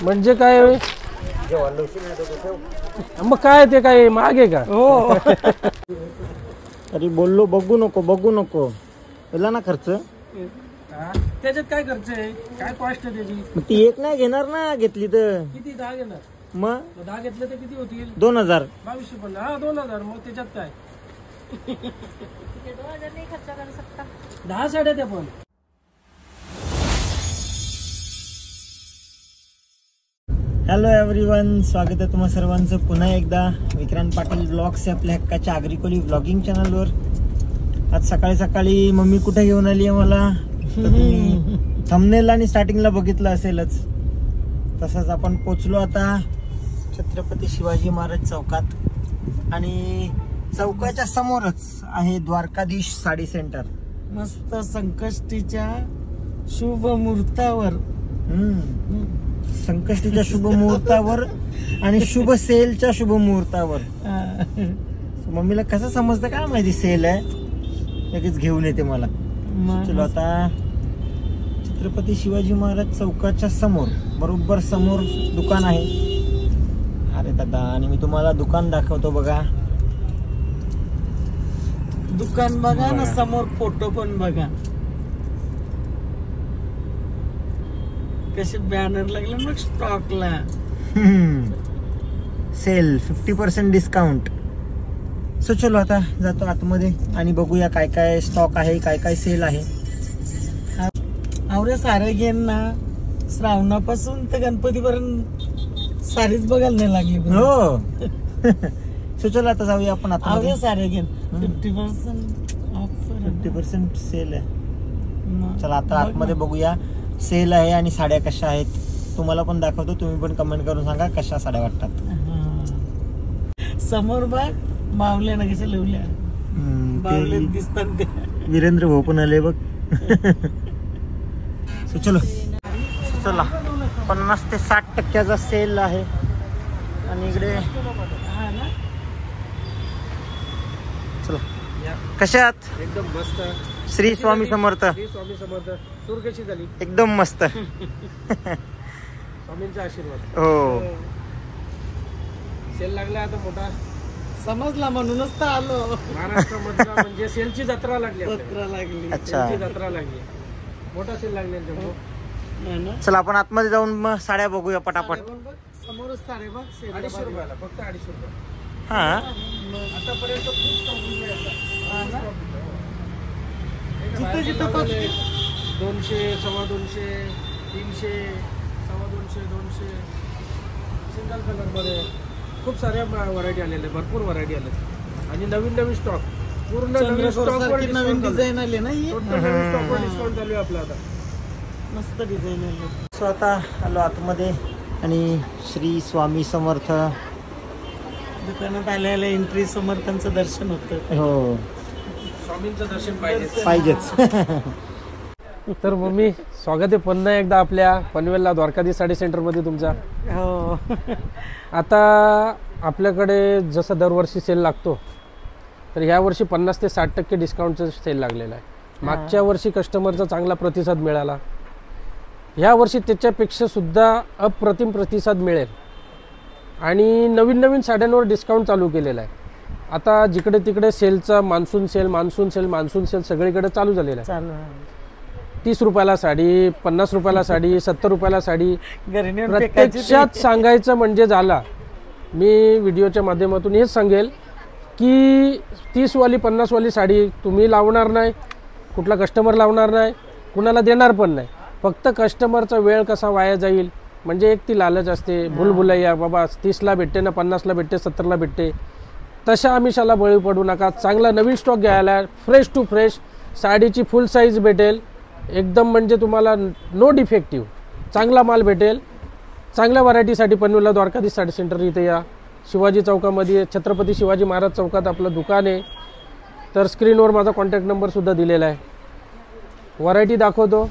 म्हणजे काय मग काय ते काय महाग आहे का? हो. अरे बोललो बघू नको पहिला ना खर्च त्याच्यात काय खर्च आहे, काय कॉस्ट आहे त्याची? मग ती एक नाही घेणार ना, घेतली तर किती 10 घेणार? मग 10 घेतलं तर किती होतील? 2000 2250. हा 2000. मग त्याच्यात काय 10 साड्या त्या पण. हॅलो एव्हरीवन, स्वागत आहे तुम्हा सर्वांचं पुन्हा एकदा विक्रांत पाटील ब्लॉग्स आपल्या हक्काच्या आग्रिकोली ब्लॉगिंग चॅनलवर. आज सकाळी सकाळी मम्मी कुठे घेऊन आली आहे मला, थंबनेल आणि स्टार्टिंगला बघितलं असेलच. तसंच आपण पोचलो आता छत्रपती शिवाजी महाराज चौकात आणि चौकाच्या समोरच आहे द्वारकाधीश साडी सेंटर. मस्त संकष्टीच्या शुभ मुहूर्तावर, संकष्टीच्या शुभ मुहूर्तावर आणि शुभ सेलच्या शुभ मुहूर्तावर. मम्मीला कसं समजतं काय माहिती, सेल आहे लगेच घेऊन येते मला. चलो आता छत्रपती शिवाजी महाराज चौकाच्या समोर, बरोबर समोर दुकान आहे. अरे दादा, आणि मी तुम्हाला दुकान दाखवतो बघा. दुकान बघा ना, समोर फोटो पण बघा कसे बॅनर लागले मग स्टॉकला. Sale 50% discount. सो चलो आता जातो आतमध्ये आणि बघूया काय काय स्टॉक आहे, काय काय सेल आहे. आवरे सारे घेन ना, श्रावणापासून तर गणपतीपर्यंत सारीच बघायला नाही लागली. हो. सो चलो आता जाऊया आपण आतमध्ये. आवरे सारे घेन 50% ऑफर, 50% सेल आहे. चला आता आतमध्ये बघूया सेल आहे आणि साड्या कशा आहेत. तुम्हाला पण दाखवतो, तुम्ही पण कमेंट करून सांगा कशा साड्या वाटतात. समोर बघ मावल्या ना कशा लिवल्या, बावले दिसतात ते. वीरेंद्र भाऊ पण आले बघ. सो चलो, चला 50 ते 60% सेल आहे. आणि इकडे चला, कशा आहात? एकदम मस्त. श्री स्वामी समर्थ. श्री स्वामी समर्थ. टूर कशी झाली? एकदम मस्त. स्वामींचा आशीर्वाद. हो. सेल लागला आता मोठा, समजला म्हणूनच तर आलो. महाराष्ट्रामधला म्हणजे सेलची जत्रा लागली. अच्छा, सेलची जत्रा लागली, मोठा सेल लागले. चला आपण आतमध्ये जाऊन मग साड्या बघूया पटापट. समोरच साडे बघ, 250 रुपयाला, फक्त 250 रुपये. हा, आतापर्यंत खूप स्टॉक आहे. जिथं जिथं 200, 250, 300, 250, 200 सिंगल कलर मध्ये खूप साऱ्या व्हरायटी आलेल्या, भरपूर व्हरायटी आल्या आणि नवीन स्टॉक, पूर्ण नवीन स्टॉक, नवीन डिझाईन आले ना. नवीन स्टॉकवर डिस्काउंट चालू आहे आपला आता. मस्त डिझाईन आले. सो आता आलो आतमध्ये आणि श्री स्वामी समर्थ दुकानात आल्याला एंट्री समर्थांचं दर्शन होतं. हो, स्वामींचं दर्शन पाहिजेच. तर मम्मी, स्वागत आहे पुन्हा एकदा आपल्या पनवेलला द्वारकाधीश साडी सेंटरमध्ये तुमचा. हो. आता आपल्याकडे जसं दरवर्षी सेल लागतो, तर ह्या वर्षी 50 ते 60% डिस्काउंटचं सेल लागलेला आहे. मागच्या वर्षी कस्टमरचा चांगला प्रतिसाद मिळाला, ह्या वर्षी त्याच्यापेक्षा सुद्धा अप्रतिम प्रतिसाद मिळेल आणि नवीन साड्यांवर डिस्काउंट चालू केलेला आहे. आता जिकडे तिकडे सेलचा मान्सून सेल सगळीकडे चालू झालेला आहे. 30 रुपयाला साडी, 50 रुपयाला साडी, 70 रुपयाला साडी. प्रत्यक्षात सांगायचं म्हणजे झाला, मी व्हिडिओच्या माध्यमातून हेच सांगेल की 30वाली 50वाली साडी तुम्ही लावणार नाही, कुठला कस्टमर लावणार नाही, कुणाला देणार पण नाही. फक्त कस्टमरचा वेळ कसा वाया जाईल म्हणजे एक ती लालच असते, भुलभुलैया, बाबा 30ला भेटते ना, 50ला भेटते, 70ला भेटते, तशा आमिषाला बळी पडू नका. चांगला नवीन स्टॉक घ्यायला, फ्रेश टू फ्रेश साडीची फुल साईज भेटेल एकदम, म्हणजे तुम्हाला नो डिफेक्टिव्ह चांगला माल भेटेल. चांगल्या व्हरायटीसाठी पनवेलला द्वारकाधीश साडी सेंटर इथे या, शिवाजी चौकामध्ये, छत्रपती शिवाजी महाराज चौकात आपलं दुकान आहे. तर स्क्रीनवर माझा कॉन्टॅक्ट नंबरसुद्धा दिलेला आहे. व्हरायटी दाखवतो,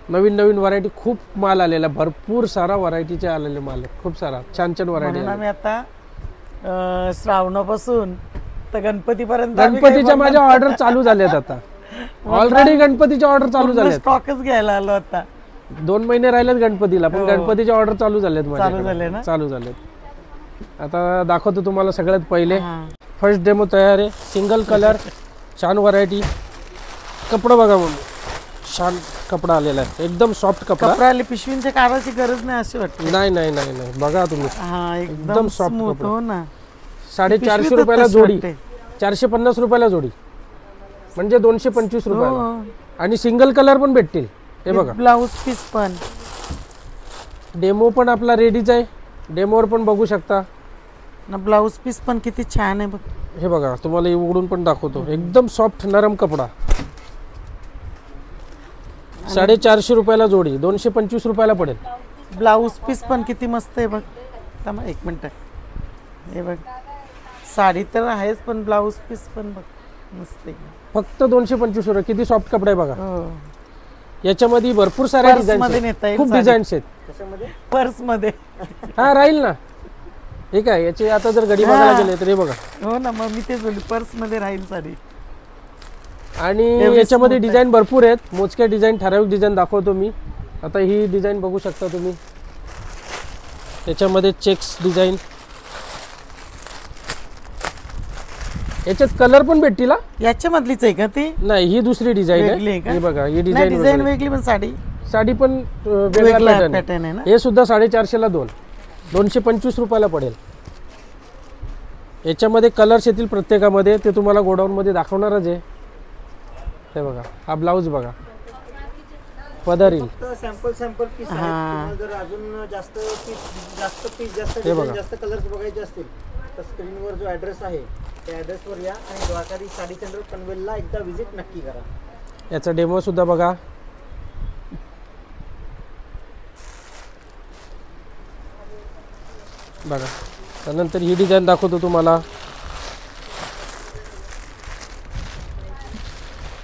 नवीन व्हरायटी, खूप माल आलेला, भरपूर सारा व्हरायटीचे आलेले माल आहे, खूप सारा छान व्हरायटी. आम्ही आता श्रावणापासून तर गणपतीपर्यंत, गणपतीच्या माझ्या ऑर्डर चालू झाल्यात आता. ऑलरेडी गणपतीच्या ऑर्डर चालू झाल्या, स्टॉकच घ्यायला आलो आता. 2 महिने राहिलेत गणपतीला, पण हो. गणपतीचे ऑर्डर चालू झालेत माझ्याकडे. झाले ना? चालू झालेत. आता दाखवतो तुम्हाला सगळ्यात पहिले. हा. फर्स्ट डेमो तयार आहे. सिंगल कलर, छान व्हरायटी. कपडा बघा मग, छान कपडा आलेला आहे, एकदम सॉफ्ट कपडा. कपडा आले, पिशवींच्या काढायची गरज नाही अशी वाटते. नाही नाही नाही नाही, बघा तुम्ही, हा एकदम एकदम soft स्मूथ. कपडा. हो ना, 450 पिशवीतच रुपयाला तशी जोडी, वाटते. 450 रुपयाला जोडी, म्हणजे 225 रुपयाला. हो. आणि सिंगल कलर पण भेटतील. हे बघा, ब्लाऊज पीस पण. डेमो पण आपला रेडीच आहे, डेमोवर पण बघू शकता. ना ब्लाऊज पीस पण किती छान आहे बघ. हे बघा, तुम्हाला उघडून पण दाखवतो. एकदम सॉफ्ट नरम कपडा. 450 रुपयाला जोडी, 225 रुपयाला पडेल. ब्लाऊज पीस पण किती मस्त आहे बघ. थांबा एक मिनिट. हे बघ, साडी तर आहेच, पण ब्लाऊज पीस पण बघ मस्त आहे. फक्त 225 रुपये. किती सॉफ्ट कपडा आहे बघा. हो. याच्यामध्ये भरपूर साऱ्या पर्स डिझाईन्स मध्ये आहेत, नेता येईल खूप साडी. डिझाईन्स आहेत. त्याच्यामध्ये पर्स मध्ये. हा राहील ना. हे काय, याचे आता जर गडी बघायला गेले तर हे बघा. हो ना, मग मी तेच बोलली, पर्स मध्ये राहील साडी. आणि एवढी याच्यामध्ये smooth आहे. डिझाईन भरपूर आहेत. मोजक्या डिझाईन, ठराविक डिझाईन दाखवतो मी. आता ही डिझाईन बघू शकता तुम्ही. याच्यामध्ये चेक्स डिझाईन, याच्यात कलर पण भेटतील. याच्या मधलीच आहे का ती? नाही, ही दुसरी डिझाईन वेगळी आहे आहे. का? ही बघा, ही डिझाईन डिझाईन वेगळी, पण साडी साडी पण वेगळा वेगळा पॅटर्न आहे. पॅटर्न आहे ना. हे सुद्धा 450 ला 225 रुपयाला पडेल. याच्यामध्ये कलर्स येतील प्रत्येकामध्ये, ते तुम्हाला गोडाऊन मध्ये दाखवणारच आहे. हे बघा, हा ब्लाऊज बघा, पदर येईल. सॅम्पल पीस आहेत. तुम्हाला जर अजून जास्त हे बघा. जास्त कलर्स बघायचे असतील तर स्क्रीनवर जो ॲड्रेस आहे त्या ॲड्रेसवर या आणि द्वारकाधीश साडी सेंटर पनवेलला एकदा व्हिजिट नक्की करा. याचा डेमो सुद्धा बघा. बघा, त्यानंतर ही डिझाईन दाखवतो तुम्हाला.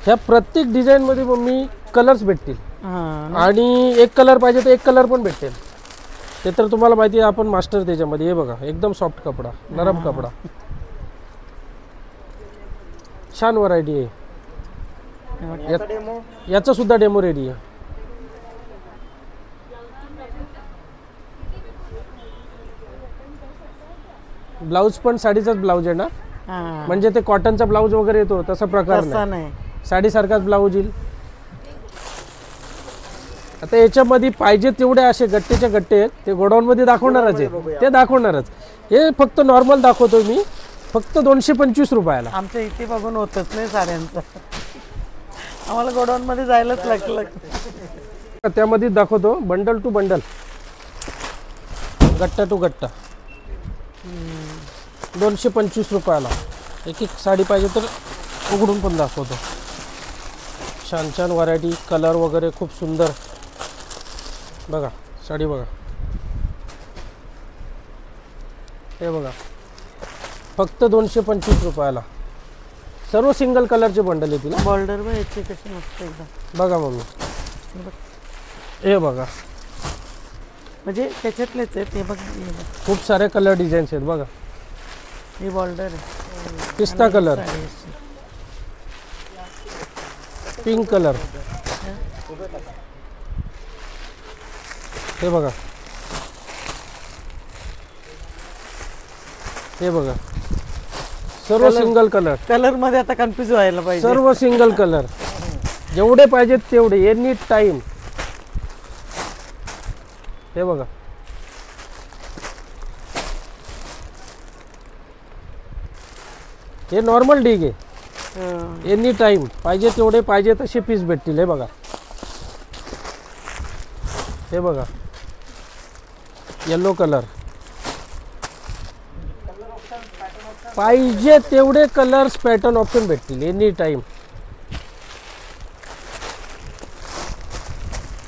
ह्या प्रत्येक डिझाईन मध्ये मम्मी कलर्स भेटतील. हा. आणि एक कलर पाहिजे तर एक कलर पण भेटेल. ते तर तुम्हाला माहिती आहे, आपण मास्टर त्याच्यामध्ये. हे बघा, एकदम सॉफ्ट कपडा, नरम कपडा, छान व्हरायटी आहे. याचा डेमो याचा सुद्धा डेमो रेडी आहे. ब्लाऊज पण साडीचाच ब्लाऊज आहे ना, हा. म्हणजे ते कॉटनचा ब्लाऊज वगैरे येतो तसा प्रकार तसा नाही, नाही. साडीसारखाच ब्लाऊज येईल. आता याच्यामध्ये पाहिजे तेवढे असे गट्टेच्या गट्टे आहेत, ते गोडाऊन मध्ये दाखवणारच आहे, ते दाखवणारच. हे फक्त नॉर्मल दाखवतो मी, फक्त 225 रुपयाला. आमच्या इथे बघून होतच नाही साड्यांचं. आम्हाला गोडाऊन मध्ये जायलाच लागलं. त्यामध्ये दाखवतो बंडल टू बंडल, गट्टा टू गट्टा, 225 रुपयाला. एक एक साडी पाहिजे तर उघडून पण दाखवतो. छान छान व्हरायटी, कलर वगैरे खूप सुंदर. बघा साडी बघा, हे बघा, फक्त 225 रुपयाला. सर्व सिंगल कलरचे बंडल येतील. बॉर्डर वर याची कशी मस्त एकदम. बघा मम्मी, हे बघा, म्हणजे त्याच्यातलेच आहेत. हे बघ, हे बघ. खूप सारे कलर डिझाईन्स आहेत. बघा, ही बॉर्डर आहे. पिस्ता कलर, साडी अशी. पिंक कलर, हे बघा, हे बघा, सर्व Color. सिंगल कलर, कलर मध्ये आता कन्फ्युज व्हायला पाहिजे. सर्व सिंगल कलर, जेवढे पाहिजेत तेवढे, एनी टाइम. हे बघा, हे नॉर्मल डिग आहे. हा. एनी टाइम पाहिजे तेवढे पाहिजे तसे पीस भेटतील. हे बघा, हे बघा, येलो कलर, पाहिजे तेवढे कलर्स पॅटर्न ऑप्शन भेटतील एनी टाइम.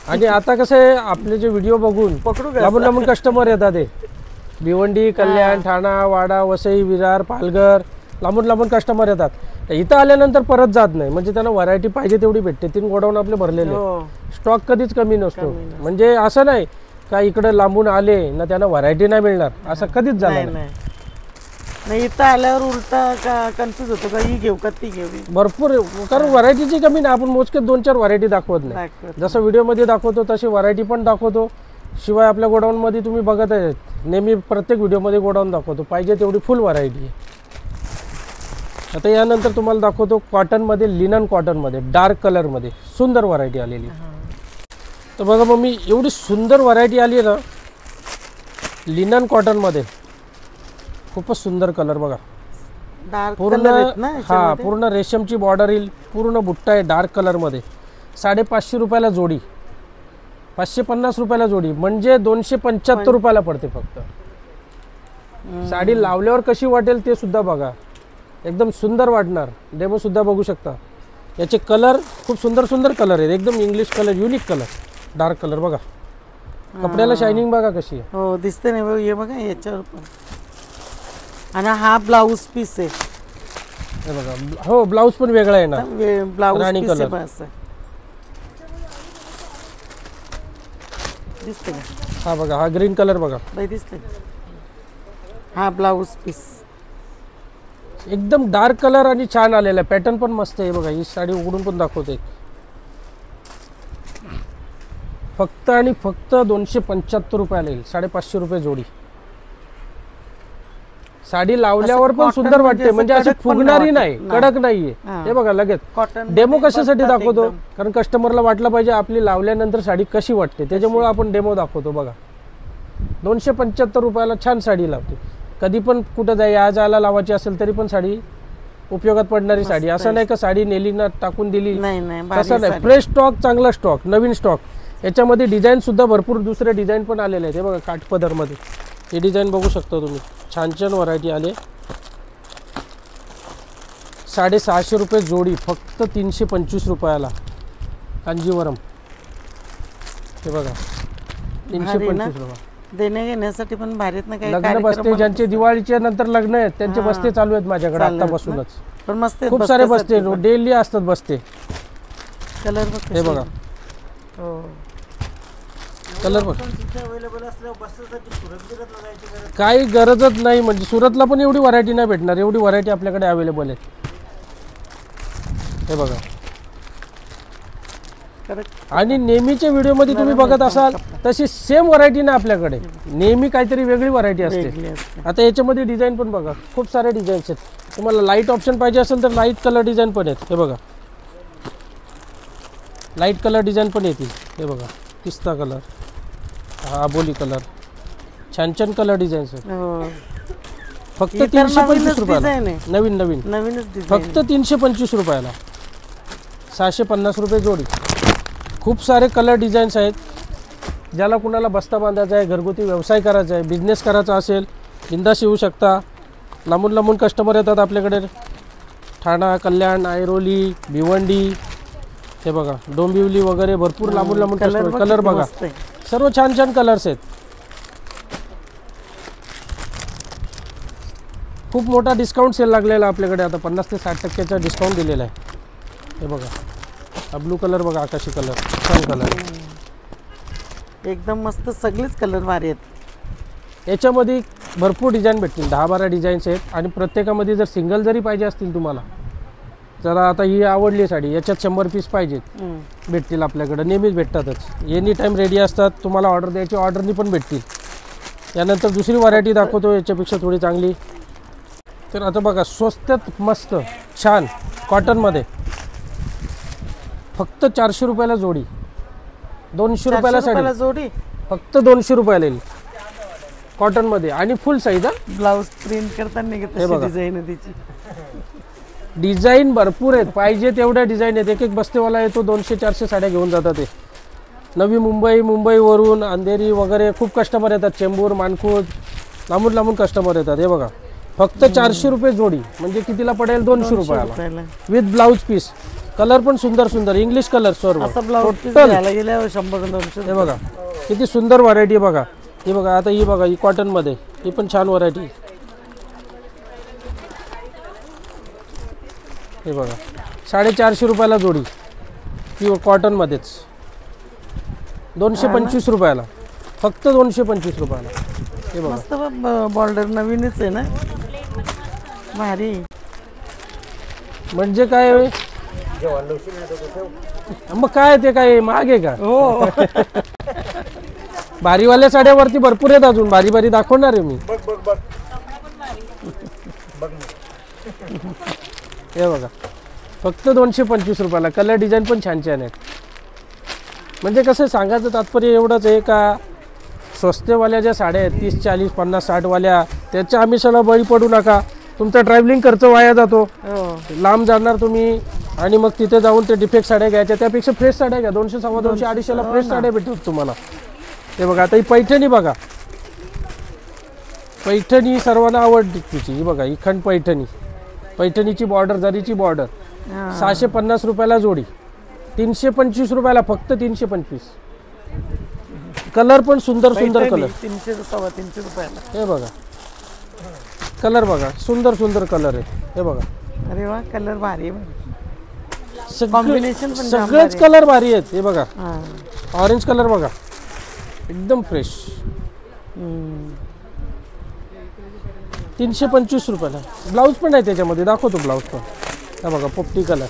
आणि आता कसं आहे, आपले जे व्हिडिओ बघून पकडू का? लांबून लांबून कस्टमर येतात. ते भिवंडी, कल्याण, ठाणा, वाडा, वसई, विरार, पालघर, लांबून लांबून कस्टमर येतात. तर इथं आल्यानंतर परत जात नाही, म्हणजे त्यांना व्हरायटी पाहिजे तेवढी भेटते. 3 गोडाऊन आपले भरलेले, हो. स्टॉक कधीच कमी नसतो. कमी नसतो. म्हणजे असं नाही का इकडे लांबून आले ना त्यांना व्हरायटी नाही मिळणार, असं कधीच झालं नाही नाही. नाही. नाही इथं आल्यावर उलटा का कन्फ्यूज होतो का ही घेऊ का ती घेऊ भरपूर आहे. कारण व्हरायटीची कमी नाही, आपण मोजके 2-4 व्हरायटी दाखवत नाही. दाखवत. जसं व्हिडिओमध्ये दाखवतो तशी व्हरायटी पण दाखवतो. शिवाय आपल्या गोडाऊनमध्ये तुम्ही बघत आहे नेहमी प्रत्येक व्हिडिओमध्ये गोडाऊन दाखवतो, पाहिजे तेवढी फुल व्हरायटी आहे. आता यानंतर तुम्हाला दाखवतो कॉटनमध्ये, लिनन कॉटनमध्ये डार्क कलरमध्ये सुंदर व्हरायटी आलेली. तर बघा मम्मी, एवढी सुंदर व्हरायटी आली आहे ना लिनन कॉटनमध्ये. खूपच सुंदर कलर बघा. डार्क पूर्ण कलर आहेत ना हा याच्यामध्ये? पूर्ण रेशमची बॉर्डर येईल, पूर्ण बुट्टा आहे डार्क कलरमध्ये. 550 रुपयाला जोडी, 550 रुपयाला जोडी, म्हणजे 275 रुपयाला पडते फक्त. साडी लावल्यावर कशी वाटेल ते सुद्धा बघा, एकदम सुंदर वाटणार. डेमो सुद्धा बघू शकता. याचे कलर खूप सुंदर सुंदर कलर आहेत, एकदम English colour, unique colour, dark colour बघा. कपड्याला शायनिंग बघा कशी आहे. हो दिसते नाही बघ, हे बघा याच्यावर पण. आणि हा ब्लाऊज पीस आहे हे बघा. हो ब्लाऊज पण वेगळा आहे ना, ब्लाऊज राणी पीस आहे कलर. बस. दिसते का? हा बघा, हा ग्रीन कलर बघा, बाई दिसते. हा ब्लाऊज पीस एकदम डार्क कलर आणि छान आलेला आहे. पॅटर्न पण मस्त आहे बघा. ही साडी उघडून पण दाखवते. फक्त आणि फक्त 275 रुपयाला येईल, 550 रुपये जोडी. साडी लावल्यावर पण cotton सुंदर वाटते, म्हणजे म्हणजे असं अशी कडक पण फुगणारी नाही नाही, वाटत. कडक नाहीये. हा. हे बघा लगेच. कॉटन डेमो कशासाठी बसतात दाखवतो, एकदम. कारण कस्टमरला वाटलं पाहिजे आपली लावल्यानंतर साडी कशी वाटते, त्याच्यामुळे आपण डेमो दाखवतो बघा. 275 रुपयाला छान साडी लावते. कधी पण कुठं जायला लावायची असेल तरी पण साडी उपयोगात पडणारी साडी. असं नाही का साडी नेली ना टाकून दिली, नाही नाही भारी तसं नाही. साडी. फ्रेश स्टॉक, चांगला स्टॉक, नवीन स्टॉक. याच्यामध्ये डिझाईन सुद्धा भरपूर दुसरे डिझाईन पण आलेले आहेत. हे बघा काठपदरमध्ये हे डिझाईन बघू शकता तुम्ही. छान छान व्हरायटी आले. 650 रुपये जोडी, फक्त 325 रुपयाला. कांजीवरम हे बघा, भारी ना? 325 रुपये. देण्या घेण्यासाठी पण भारीत ना काही लग्न कार्यक्रम बसते ज्यांचे दिवाळीच्या नंतर लग्न आहेत त्यांचे हा. बसते चालू आहेत माझ्याकडे चालू आहेत आतापासूनच. पण मस्त आहेत खूप सारे बसते, बसण्यासाठी पण. डेली असतात बसते. कलर बघ हे कसे. बघा हो कलर बघ. अवेलेबल असल्यावर बसण्यासाठी सुरक्षितच जायची गरज. काही गरजच नाही, म्हणजे सुरतला पण एवढी व्हरायटी नाही भेटणार, एवढी व्हरायटी आपल्याकडे अवेलेबल आहे. हे बघा. correct. आणि नेहमीच्या व्हिडिओमध्ये तुम्ही बघत असाल तशी सेम व्हरायटी ना आपल्याकडे, नेहमी काहीतरी वेगळी व्हरायटी असते. वेगळी असते. आता याच्यामध्ये डिझाईन पण बघा, खूप सारे डिझाईन्स आहेत. तुम्हाला लाईट ऑप्शन पाहिजे असेल तर लाईट कलर डिझाईन पण आहेत. हे बघा लाईट कलर डिझाईन पण येतील. हे बघा पिस्ता कलर, हा आबोली कलर, छान छान कलर डिझाईन्स आहेत. हो फक्त ही तर 325 नवीनच रुपयाला. design आहे. नवीन नवीन नवीनच डिझाईन. फक्त 325 रुपयाला. 650 रुपये जोडी. खूप सारे कलर डिझाईन्स आहेत. ज्याला कुणाला बस्ता बांधायचा आहे, घरगुती व्यवसाय करायचा आहे, बिझनेस करायचा असेल, बिंदास येऊ शकता. लांबून लांबून कस्टमर येतात आपल्याकडे. ठाणा, कल्याण, ऐरोली, भिवंडी, हे बघा डोंबिवली वगैरे भरपूर लांबून लांबून कस्टमर. कलर बघा, सर्व छान छान कलर्स आहेत. खूप मोठा डिस्काउंट सेल लागलेला आपल्याकडे आता. 50 ते 60% डिस्काउंट दिलेला आहे. हे बघा हा ब्लू कलर बघा, आकाशी कलर, छान कलर. एकदम मस्त, सगळेच कलर भारी आहेत. याच्यामध्ये भरपूर डिझाईन भेटतील, 10-12 डिझाईन्स आहेत. आणि प्रत्येकामध्ये जर सिंगल जरी पाहिजे असतील तुम्हाला, जरा आता ही आवडली साडी, याच्यात 100 पीस पाहिजेत, भेटतील आपल्याकडे. नेहमीच भेटतातच, एनी टाईम रेडी असतात. तुम्हाला ऑर्डर द्यायची ऑर्डरनी पण भेटतील. यानंतर दुसरी व्हरायटी दाखवतो याच्यापेक्षा थोडी चांगली. तर आता बघा स्वस्तात मस्त छान कॉटनमध्ये फक्त 400 रुपयाला जोडी, 200 रुपयाला साडी, जोडी फक्त 200 रुपयाला येईल कॉटनमध्ये. आणि फुल साईज. ब्लाऊज प्रिंट करताना हे बघा. डिझाईन आहे त्याची. डिझाईन भरपूर आहेत, पाहिजे तेवढ्या डिझाईन आहेत. एक एक बस्तेवाला येतो 200-400 साड्या घेऊन जातात. ते नवी मुंबई, मुंबईवरून अंधेरी वगैरे खूप कस्टमर येतात. चेंबूर, मानखुर्द, लांबून लांबून कस्टमर येतात. हे बघा फक्त 400 रुपये जोडी, म्हणजे कितीला पडेल 200 रुपयाला विथ ब्लाऊज पीस. कलर पण सुंदर सुंदर इंग्लिश कलर सर्व. असं ब्लाऊज पीस Total. घ्यायला गेल्यावर 100-200. हे बघा किती सुंदर व्हरायटी बघा. ही बघा आता ही बघा, ही कॉटनमध्ये, ही पण छान व्हरायटी. हे बघा 450 रुपयाला जोडी, प्युअर कॉटनमध्येच. 225 रुपयाला, फक्त 225 रुपयाला. हे बघा मस्त बॉर्डर नवीनच आहे ना. भारी. म्हणजे काय होय? मग काय ते काय महाग आहे का? हो. भारीवाल्या साड्यावरती भरपूर आहेत अजून, भारी भारी दाखवणार आहे मी. हे बघा फक्त 225 रुपयाला. कलर डिझाईन पण छान छान आहेत. म्हणजे कसं सांगायचं तात्पर्य एवढंच आहे का स्वस्तवाल्या ज्या साड्या आहेत 30, 40, 50, 60 वाल्या त्याच्या आमिषाला बळी पडू नका. तुमचा ट्रॅव्हलिंग खर्च वाया जातो. लांब जाणार तुम्ही आणि मग तिथे जाऊन ते डिफेक्ट साड्या घ्यायच्या, त्यापेक्षा फ्रेश साड्या घ्या. 200, 250, 250ला फ्रेश साड्या भेटतात तुम्हाला. हे बघा आता ही पैठणी बघा. पैठणी सर्वांना आवडते तिची. ही बघा ही खंड पैठणी. पैठणीची बॉर्डर, जरीची बॉर्डर. 650 रुपयाला जोडी. 325 रुपयाला, फक्त 325. कलर पण सुंदर सुंदर कलर. 300 350 रुपयाला. हे बघा कलर बघा, सुंदर सुंदर कलर आहे. हे बघा अरे वा, कलर भारी आहे. कॉम्बिनेशन सगळेच कलर भारी आहेत. हे बघा हा. ऑरेंज कलर बघा एकदम फ्रेश. 325 रुपयाला. ब्लाऊज पण आहे त्याच्यामध्ये, दाखवतो ब्लाऊज पण. हा बघा पोपटी कलर.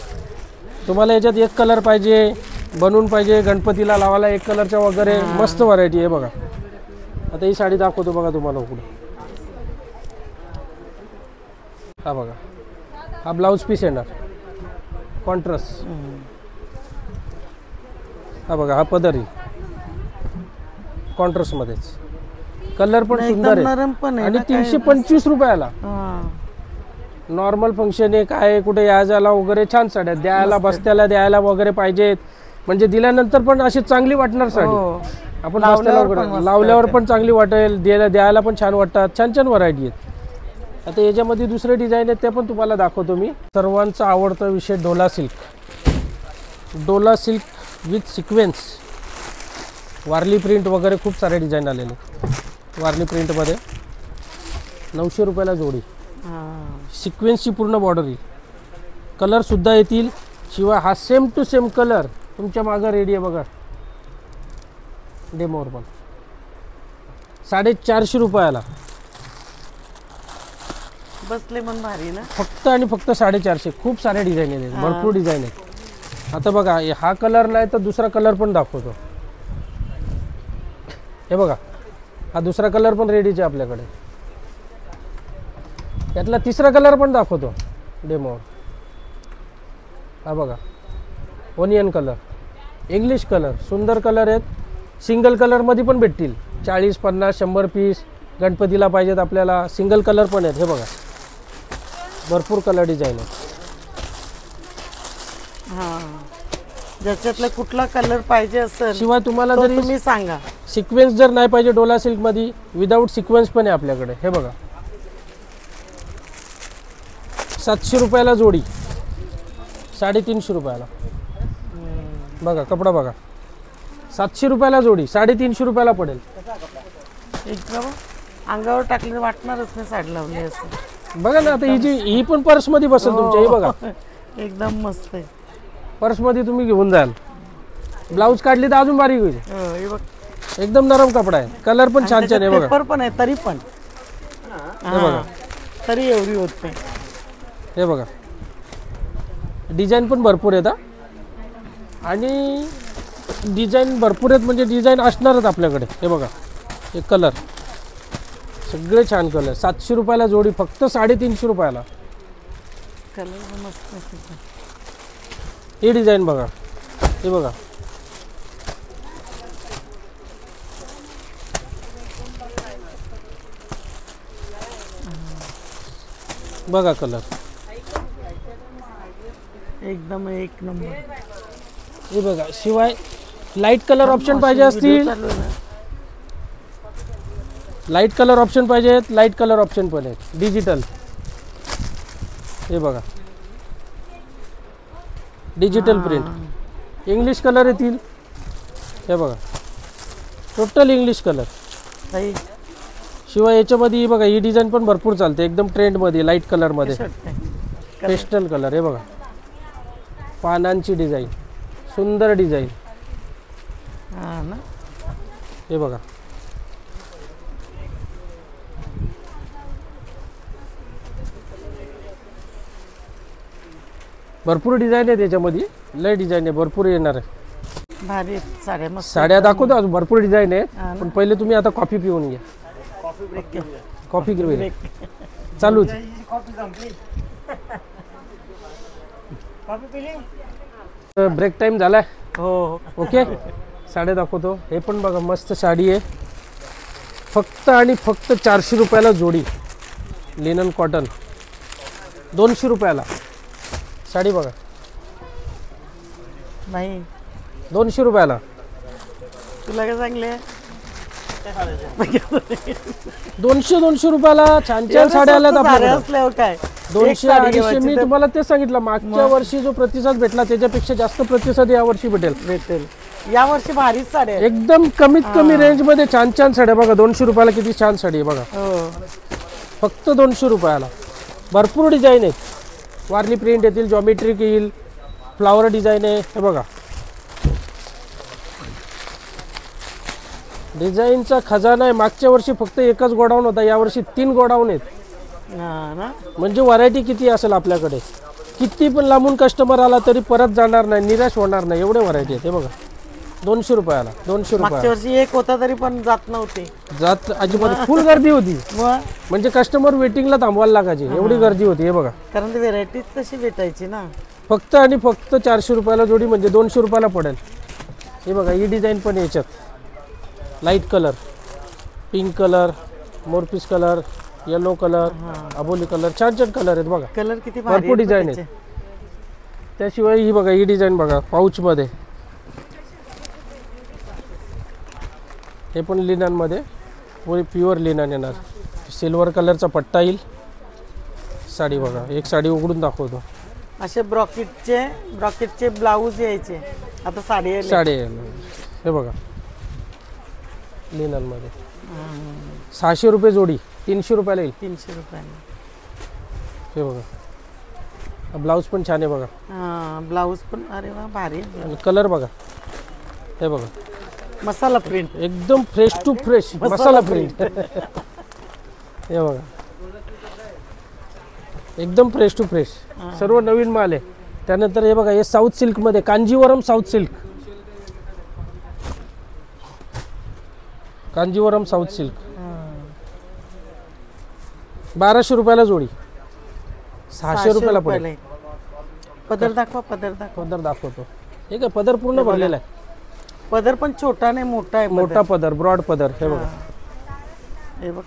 तुम्हाला याच्यात एक कलर पाहिजे, बनवून पाहिजे, गणपतीला लावायला एक कलरच्या वगैरे मस्त व्हरायटी आहे बघा. आता ही साडी दाखवतो बघा तुम्हाला उकडून. हा बघा हा ब्लाऊज पीस येणार कॉन्ट्रास्ट. हा बघा हा पदरी कॉन्ट्रास्ट मध्येच. कलर पण सुंदर आहे आणि 325 रुपयाला. नॉर्मल फंक्शन आहे, काय कुठे या जायला वगैरे छान साड्या द्यायला, बस्त्याला द्यायला वगैरे पाहिजेत. म्हणजे दिल्यानंतर पण अशी चांगली वाटणार साडी. आपण बस्त्याला वगैरे लावल्यावर पण चांगली वाटेल, द्यायला पण छान वाटतात. छान छान व्हरायटी आहेत. आता याच्यामध्ये दुसरे डिझाईन आहेत ते पण तुम्हाला दाखवतो मी. सर्वांचा आवडता विषय Dola silk. Dola silk with sequence, Warli print वगैरे खूप सारे डिझाईन आलेले. वारली प्रिंटमध्ये 900 रुपयाला जोडी. सिक्वेन्सची पूर्ण बॉर्डर येईल. कलरसुद्धा येतील. शिवाय हा सेम टू सेम कलर तुमच्या मागं रेडी आहे बघा डेमोवर पण. 450 रुपयाला. बसले मन भारी ना. फक्त आणि फक्त 450. खूप सारे डिझाईन आहेत, भरपूर डिझाईन आहेत. आता बघा हा कलर नाही तर दुसरा कलर पण दाखवतो. हे बघा हा दुसरा कलर पण रेडीच आहे आपल्याकडे. यातला तिसरा कलर पण दाखवतो डेमोवर. हा बघा ओनियन कलर, इंग्लिश कलर. सुंदर कलर आहेत. सिंगल कलरमध्ये पण भेटतील. 40, 50, 100 पीस गणपतीला पाहिजेत आपल्याला. सिंगल कलर पण आहेत. हे बघा भरपूर कलर डिझाईन आहे. ज्याच्यातला कुठला कलर पाहिजे असेल शिवाय तुम्हाला जरी तुम्ही सांगा. सिक्वेन्स जर नाही पाहिजे डोला सिल्क मध्ये, विदाऊट सिक्वेन्स पण आहे आपल्याकडे. हे बघा 700 रुपयाला जोडी. 350 रुपयाला. बघा कपडा बघा 700 रुपयाला जोडी. 350 रुपयाला पडेल. एकदम अंगावर टाकले वाटणारच नाही साडी लावली असं. बघा ना आता ही पण पर्स मध्ये बसेल तुमच्या. हे बघा एकदम मस्त आहे. पर्स मध्ये तुम्ही घेऊन जाल. ब्लाऊज काढली तर अजून बारीक होईल. हे बघ एकदम नरम कपडा आहे. कलर पण छान छान आहे बघा. पेपर पण आहे तरी पण. हे बघा तरी एवढी होत नाही. हे बघा डिझाईन पण भरपूर आहेत. आणि डिझाईन भरपूर आहेत म्हणजे डिझाईन असणारच आपल्याकडे. हे बघा हे कलर सगळे छान कलर. 700 रुपयाला जोडी. फक्त 350 रुपयाला. कलर मस्त आहे. हे डिझाईन बघा. हे बघा बघा कलर एकदम एक नंबर. हे बघा. शिवाय लाईट कलर ऑप्शन पाहिजे असतील, लाईट कलर ऑप्शन पाहिजेत, लाईट कलर ऑप्शन पण आहेत डिजिटल. हे बघा डिजिटल प्रिंट. इंग्लिश कलर येतील. हे बघा टोटल इंग्लिश कलर. शिवाय याच्यामध्ये बघा ही डिझाईन पण भरपूर चालते. एकदम ट्रेंडमध्ये लाईट कलरमध्ये पेस्टल कलर. हे बघा पानांची डिझाईन, सुंदर डिझाईन. हे बघा भरपूर डिझाईन आहे त्याच्यामध्ये, लय डिझाईन आहे, भरपूर येणार आहे. भारी आहेत साड्या मस्त. साड्या दाखवतो अजून भरपूर डिझाईन हा आहेत, ना. पण पहिले तुम्ही आता कॉफी पिऊन घ्या. कॉफी ब्रेक घेऊया. कॉफी घेऊया चालूच. कॉफी संपली. कॉफी पिली. ब्रेक टाइम झालाय. हो ओके साड्या दाखवतो. हे पण बघा मस्त साडी आहे, फक्त आणि फक्त 400 रुपयाला जोडी. लिनन कॉटन 200 रुपयाला साडी बघा. नाही 200 रुपयाला. तुला काय सांगले? 200 रुपयाला छान छान साड्या आल्यात साड्या आपल्याकडे. असल्यावर काय 200 साडी 250. घेवायची मी तर तुम्हाला तेच सांगितलं, मागच्या वर्षी जो प्रतिसाद भेटला त्याच्यापेक्षा जास्त प्रतिसाद या वर्षी भेटेल. भेटेल. या वर्षी भारीच साड्या आहेत. एकदम कमीत कमी रेंज मध्ये छान छान साड्या बघा. 200 रुपयाला किती छान साडी आहे बघा, हो फक्त 200 रुपयाला. भरपूर डिझाईन आहेत, वारली प्रिंट येतील, जॉमेट्रिक येईल, फ्लावर डिझाईन आहे. हे बघा डिझाईनचा खजाना आहे. मागच्या वर्षी फक्त एकच गोडाऊन होता, यावर्षी 3 गोडाऊन आहेत. हा ना. म्हणजे व्हरायटी किती असेल आपल्याकडे. किती पण लांबून कस्टमर आला तरी परत जाणार नाही, निराश होणार नाही, एवढे व्हरायटी आहेत. हे बघा 200 रुपयाला. 200 मागच्या रुपयाला वर्षी एक होता तरी पण जात नव्हते. जात अजिबात फुल गर्दी होती. मग म्हणजे कस्टमर वेटिंगला थांबवायला लागायचे, एवढी गर्दी होती. हे बघा कारण ती व्हेरायटीच तशी भेटायची ना. फक्त आणि फक्त 400 रुपयाला जोडी, म्हणजे 200 रुपयाला पडेल. हे बघा ही डिझाईन पण याच्यात, लाईट कलर, पिंक कलर, मोरपीस कलर, येलो कलर, अबोली कलर, छान छान कलर आहेत बघा. कलर किती भारी भरपूर आहेत डिझाईन त्याचे. आहेत. त्याशिवाय ही बघा ही डिझाईन बघा पाऊचमध्ये. हे पण लिननमध्ये, पुरी प्युअर लिनन येणार. सिल्वर कलरचा पट्टा येईल. साडी बघा, एक साडी उघडून दाखवतो. असे ब्रॉकेटचे ब्लाऊज यायचे, आता साडी आली. साडी आहे. हे बघा लिननमध्ये 600 रुपये जोडी, 300 रुपयाला येईल. 300 रुपयाला. हे बघा ब्लाऊज पण छान आहे बघा. हा ब्लाऊज पण अरे वा भारी आहे. आणि कलर बघा. हे बघा मसाला प्रिंट एकदम fresh to fresh masala print. हे बघा एकदम फ्रेश टू फ्रेश, सर्व नवीन माल आहे. त्यानंतर हे बघा हे साऊथ सिल्क मध्ये, Kanjeevaram south silk. Kanjeevaram south silk 1200 रुपयाला जोडी, 600 रुपयाला पडेल. पदर दाखवा, पदर दाखवा. पदर दाखवतो. हे काय पदर पूर्ण भरलेला आहे. पदर पण छोटा नाही मोठा आहे. मोठा पदर, ब्रॉड पदर. हे बघा हे बघ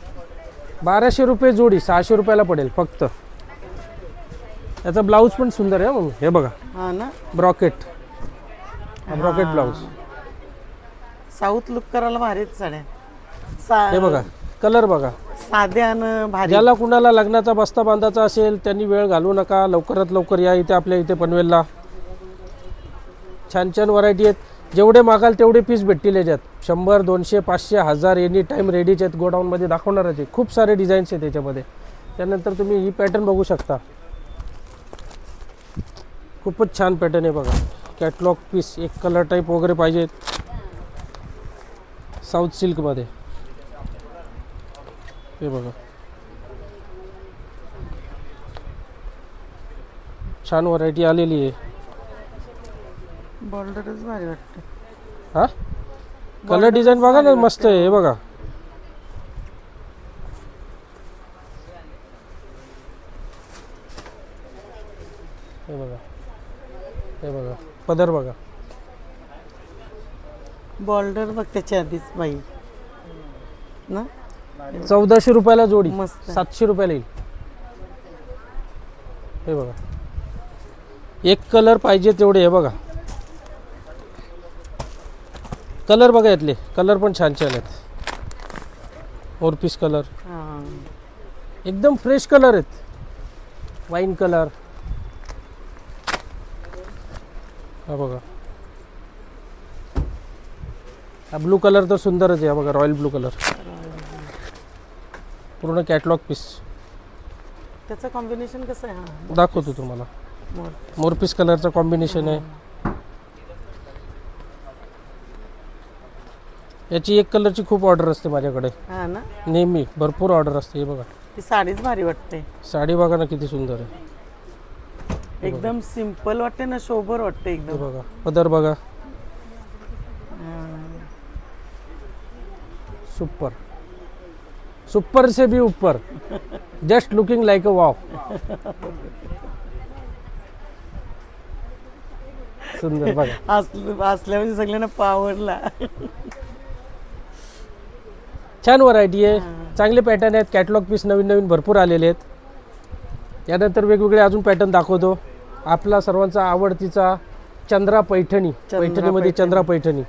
1200 रुपये जोडी, 600 रुपयाला पडेल फक्त. याचा ब्लाऊज पण सुंदर आहे मग. हे बघा हा ना, brocade, brocade blouse. South look करायला भारीच साड्या. हे बघा कलर बघा. साध्या आणि भारी. ज्याला कुणाला लग्नाचा बस्ता बांधायचा असेल त्यांनी वेळ घालू नका, लवकरात लवकर या इथे आपल्या इथे पनवेलला. छान छान व्हरायटी आहेत. जेवढे मागाल तेवढे पीस भेटतील याच्यात. 100, 200, 500, 1000 एनी टाईम रेडीच आहेत. गोडाऊनमध्ये दाखवणारच आहे. खूप सारे डिझाईन्स आहेत त्याच्यामध्ये. त्यानंतर तुम्ही ही पॅटर्न बघू शकता, खूपच छान पॅटर्न आहे बघा. कॅटलॉग पीस, एक कलर टाईप वगैरे पाहिजेत. साऊथ सिल्कमध्ये हे बघा छान व्हरायटी आलेली आहे. बॉर्डरच भारी वाटते. हा कलर डिझाईन बघा ना मस्त आहे. हे बघा हे बघा हे बघा पदर बघा. बॉर्डर बघ त्याच्या आधीच बाई ना. 1400 रुपयाला जोडी, मस्त. 700 रुपयाला येईल. हे बघा एक कलर पाहिजे तेवढे. हे बघा कलर बघा, यातले कलर पण छान छान आहेत. मोरपीस कलर हा. एकदम फ्रेश कलर आहेत. वाईन कलर हा बघा. हा ब्लू कलर तर सुंदरच आहे. हा बघा रॉयल ब्लू कलर, पूर्ण कॅटलॉग पीस. त्याचं कॉम्बिनेशन कसं आहे? हा दाखवतो तुम्हाला. मोर. मोरपीस कलरचं कॉम्बिनेशन आहे. याची एक कलरची खूप ऑर्डर असते माझ्याकडे हा ना, नेहमी, भरपूर ऑर्डर असते. हे बघा ती साडीच भारी वाटते. साडी बघा ना किती सुंदर आहे. एकदम सिंपल वाटते ना, शोभर वाटते हे एकदम. बघा पदर बघा, सुपर, सुपर से भी ऊपर, जस्ट लुकिंग लाइक अ वाव. सुंदर बघा, असल्या म्हणजे सगळ्यांना पावरला. छान व्हरायटी आहे, चांगले पॅटर्न आहेत. कॅटलॉग पीस नवीन नवीन भरपूर आलेले आहेत. यानंतर वेगवेगळे अजून पॅटर्न दाखवतो. आपला सर्वांचा आवडतीचा चंद्रा पैठणी, पैठणीमध्ये चंद्रा पैठणी.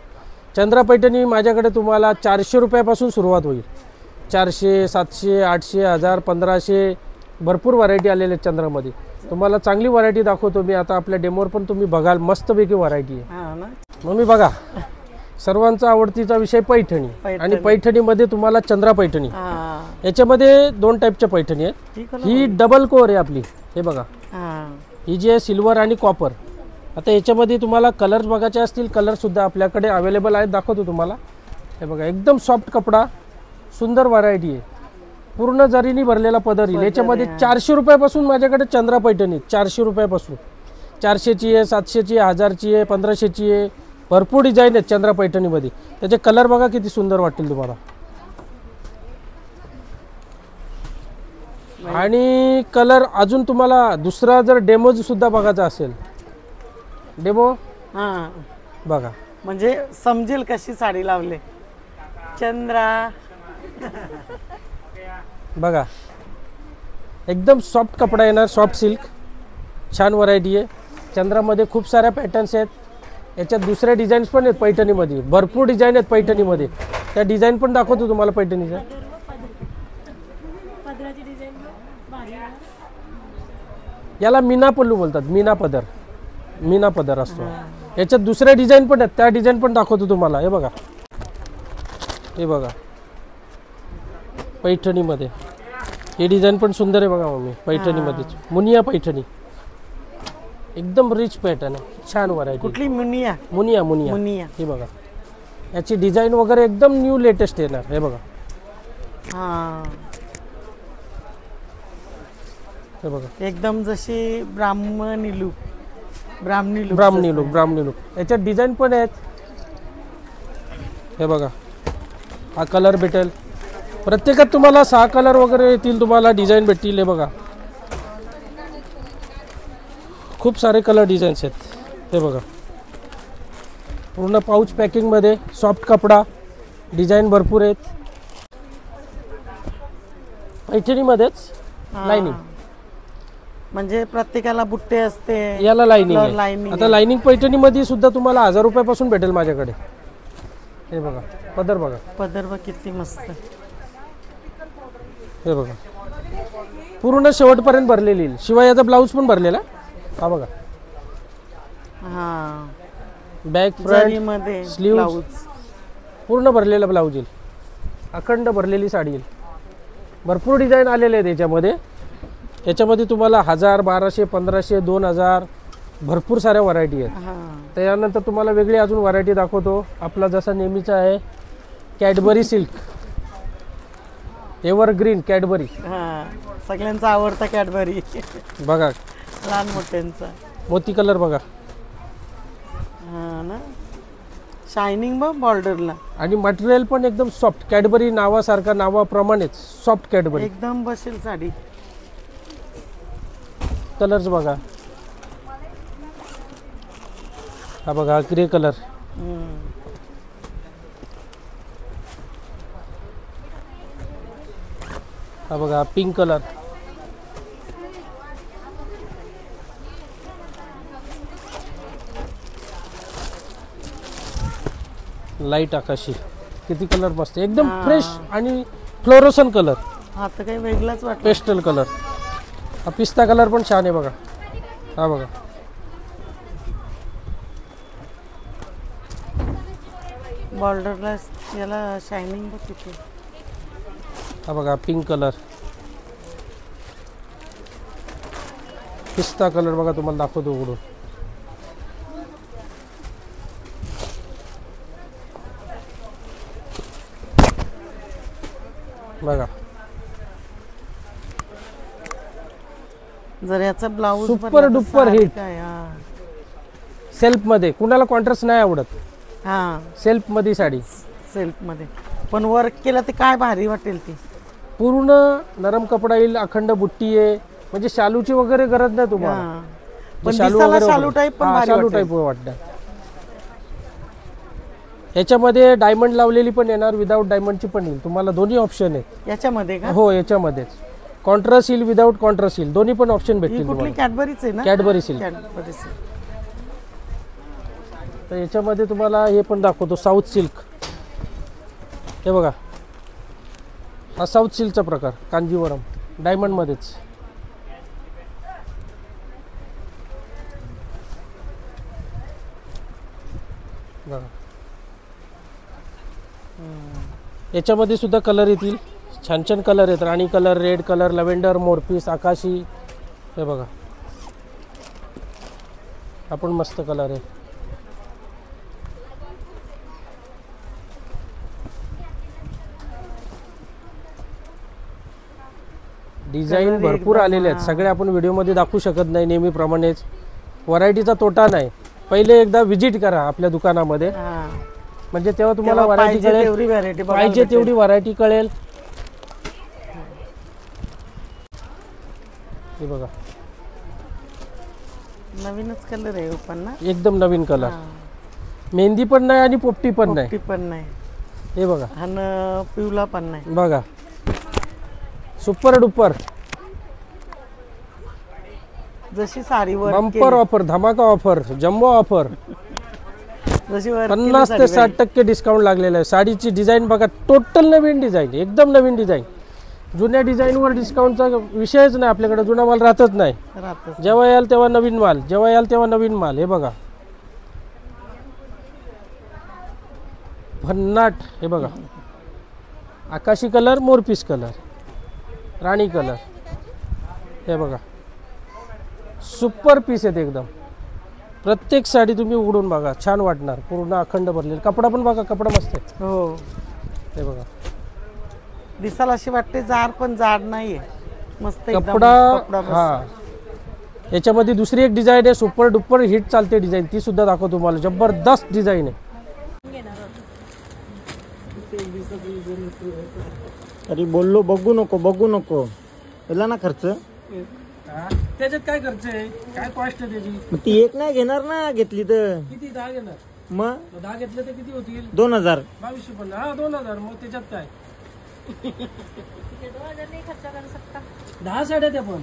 चंद्रा पैठणी माझ्याकडे तुम्हाला 400 रुपयापासून सुरुवात होईल. 400, 700, 800, 1000, 1500 भरपूर व्हरायटी आलेल्या आहेत चंद्रामध्ये. तुम्हाला चांगली व्हरायटी दाखवतो मी आता. आपल्या डेमोवर पण तुम्ही बघाल, मस्तपैकी व्हरायटी आहे. मग मी बघा, सर्वांचा आवडतीचा विषय पैठणी. आणि पैठणीमध्ये तुम्हाला चंद्रा पैठणी. याच्यामध्ये 2 टाईपच्या पैठणी आहेत. ही डबल कोर आहे आपली, हे बघा. ही जी आहे सिल्वर आणि कॉपर. आता याच्यामध्ये तुम्हाला कलर्स बघायचे असतील, कलर सुद्धा आपल्याकडे अवेलेबल आहेत, दाखवतो तुम्हाला. हे बघा, एकदम सॉफ्ट कपडा, सुंदर व्हरायटी आहे. पूर्ण जरीनी भरलेला पदर येईल. याच्यामध्ये 400 रुपयापासून माझ्याकडे चंद्रा पैठणी, 400 रुपयापासून. 400ची आहे, 700ची आहे, 1000ची आहे, 1500ची आहे. भरपूर डिझाईन आहेत चंद्रा पैठणीमध्ये. त्याचे कलर बघा किती सुंदर वाटतील तुम्हाला. आणि कलर अजून तुम्हाला दुसरा जर डेमो सुद्धा बघायचा असेल, डेमो बघा, म्हणजे समजेल कशी साडी लावले. चंद्रा बघा, एकदम सॉफ्ट कपडा येणार, सॉफ्ट सिल्क. छान व्हरायटी आहे. चंद्रामध्ये खूप साऱ्या पॅटर्न्स आहेत. याच्यात दुसऱ्या डिझाईन्स पण आहेत पैठणीमध्ये. भरपूर डिझाईन आहेत पैठणीमध्ये. त्या डिझाईन पण दाखवतो तुम्हाला पैठणीच्या. याला मीना पल्लू बोलतात, मीना पदर. मीना पदर असतो. याच्यात दुसऱ्या डिझाईन पण आहेत, त्या डिझाईन पण दाखवतो तुम्हाला. हे बघा, हे बघा पैठणीमध्ये. ही डिझाईन पण सुंदर आहे बघा मम्मी, पैठणीमध्येच. मुनिया पैठणी, एकदम रिच पॅटर्न आहे. छान व्हरायटी. कुठली? मुनिया. मुनिया, मुनिया. मुनिया. हे बघा, याची डिझाईन वगैरे एकदम न्यू लेटेस्ट येणार. हे बघा, हे बघा, एकदम जशी ब्राह्मणी लुक. ब्राह्मणी लुक, ब्राह्मणी लुक, ब्राह्मणी लुक. याच्यात डिझाईन पण आहेत. हे बघा, हा कलर भेटेल. प्रत्येकात तुम्हाला 6 कलर वगैरे येतील, तुम्हाला डिझाईन भेटतील. हे बघा, खूप सारे कलर डिझाईन्स आहेत. हे बघा, पूर्ण पाऊच पॅकिंगमध्ये, सॉफ्ट कपडा, डिझाईन भरपूर आहेत. पैठणीमध्येच लाईनिंग, म्हणजे प्रत्येकाला बुट्टे असते, याला लाईनिंग. लाईनिंग. आता लाईनिंग पैठणीमध्ये सुद्धा तुम्हाला 1000 रुपयापासून भेटेल माझ्याकडे. हे बघा, पदर बघा, पदर बघ किती मस्त. हे बघा, पूर्ण शेवटपर्यंत भरलेली येईल. शिवाय याचा ब्लाऊज पण भरलेला. हा बघा, बॅक फ्रंट स्लीव्ज पूर्ण भरलेला ब्लाऊज येईल. अखंड भरलेली साडी येईल. भरपूर डिझाईन आलेले आहेत याच्यामध्ये. याच्यामध्ये तुम्हाला 1000, 1200, 1500, 2000 भरपूर साऱ्या व्हरायटी आहेत. त्यानंतर तुम्हाला वेगळी अजून व्हरायटी दाखवतो. आपला जसा नेहमीचा आहे कॅडबरी सिल्क, एव्हरग्रीन कॅडबरी. सगळ्यांचा आवडता कॅडबरी बघा, लहान मोठ्यांचा. मोती कलर बघा, ना शायनिंग बघ बॉर्डरला. आणि मटेरियल पण एकदम सॉफ्ट. कॅडबरी नावासारखा, नावाप्रमाणेच सॉफ्ट कॅडबरी. एकदम बसेल साडी. कलर्स बघा, हा बघा ग्रे कलर. हा बघा पिंक कलर. लाईट आकाशी. किती कलर मस्त, एकदम फ्रेश. आणि फ्लोरोसन कलर. हा तर काही वेगळाच वाटतं. Pastel colour. हा पिस्ता कलर पण छान आहे बघा. हा बघा, बॉर्डरला याला शायनिंग बघ किती. हा बघा पिंक कलर. पिस्ता कलर बघा, तुम्हाला दाखवतो उघडून. बघा, जर याचा ब्लाऊज सुपर डुपर हिट काय हा. सेल्फ मध्ये. कुणाला कॉन्ट्रास्ट नाही आवडत, हा सेल्फ मध्ये साडी सिल्क मध्ये पण वर्क केलं ते काय भारी वाटेल ती. पूर्ण नरम कपडा येईल, अखंड बुट्टी आहे, म्हणजे शालूची वगैरे गरज नाही तुम्हाला. हा. पण दिसायला शालू टाईप पण भारी शालू वाटेल. टाईप वाटतं. याच्यामध्ये डायमंड लावलेली पण येणार, विदाऊट डायमंडची पण येईल, तुम्हाला दोन्ही ऑप्शन आहेत. याच्यामध्ये का हो याच्यामध्येच कॉन्ट्रास्ट येईल, विदाऊट कॉन्ट्रास्ट येईल, दोन्ही पण ऑप्शन ही भेटतील कुठली तुम्हाला. कॅडबरीच आहे ना. Cadbury silk. Cadbury silk. तर याच्यामध्ये तुम्हाला हे पण दाखवतो, साऊथ सिल्क. हे बघा, हा साऊथ सिल्कचा प्रकार, कांजीवरम डायमंड मध्येच. बघा, याच्यामध्ये सुद्धा कलर येतील, छान छान कलर आहेत. राणी कलर, रेड कलर, लव्हेंडर, मोरपीस, आकाशी. हे बघा, हा पण मस्त कलर आहे. डिझाईन भरपूर आलेले आहेत, सगळे आपण व्हिडिओमध्ये दाखवू शकत नाही नेहमीप्रमाणेच. व्हरायटीचा तोटा नाही. पहिले एकदा व्हिजिट करा आपल्या दुकानामध्ये, हा. म्हणजे तेव्हा तुम्हाला तेव्हा व्हरायटी पाहिजे कळेल, तेवढी व्हरायटी पाहिजे तेवढी व्हरायटी कळेल. हे बघा, नवीनच कलर आहे पण ना. एकदम नवीन कलर, हा. मेहंदी पण नाही आणि पोपटी पण नाही. ती पण नाही हे बघा, आणि पिवला पण नाही. बघा, सुपर डुपर जशी साडीवर बंपर ऑफर, धमाका ऑफर, जम्बो ऑफर. जशी वर 50 ते 60% डिस्काउंट लागलेला आहे. साडीची डिझाईन बघा, टोटल नवीन डिझाईन, एकदम नवीन डिझाईन. जुन्या डिझाईनवर डिस्काउंटचा विषयच नाही आपल्याकडे, जुना माल राहतच नाही. राहतच. जेव्हा याल तेव्हा नवीन माल, जेव्हा याल तेव्हा नवीन माल. हे बघा, भन्नाट. हे बघा, आकाशी कलर, मोरपीस कलर, राणी कलर. हे बघा, सुपर पीस आहेत एकदम. प्रत्येक साडी तुम्ही उघडून बघा, छान वाटणार. पूर्ण अखंड भरलेला कपडा पण बघा, कपडा मस्त आहे. हो, हे बघा, दिसायला अशी वाटते जाड पण जाड नाहीये, मस्त एकदम कपडा. मस्त. हा, याच्यामध्ये दुसरी एक डिझाईन आहे, सुपर डुपर हिट चालते डिझाईन, ती सुद्धा दाखवतो तुम्हाला. जबरदस्त डिझाईन आहे. तरी बोललो बघू नको, बघू नको, केला ना खर्च. त्याच्यात काय खर्च आहे, काय कॉस्ट आहे त्याची? मग ती एक नाही घेणार ना, घेतली तर. किती? 10 घेणार. मग 10 घेतलं तर किती होतील? 2000. 2250. हा, 2000. मग त्याच्यात काय, 10 साड्या त्या पण.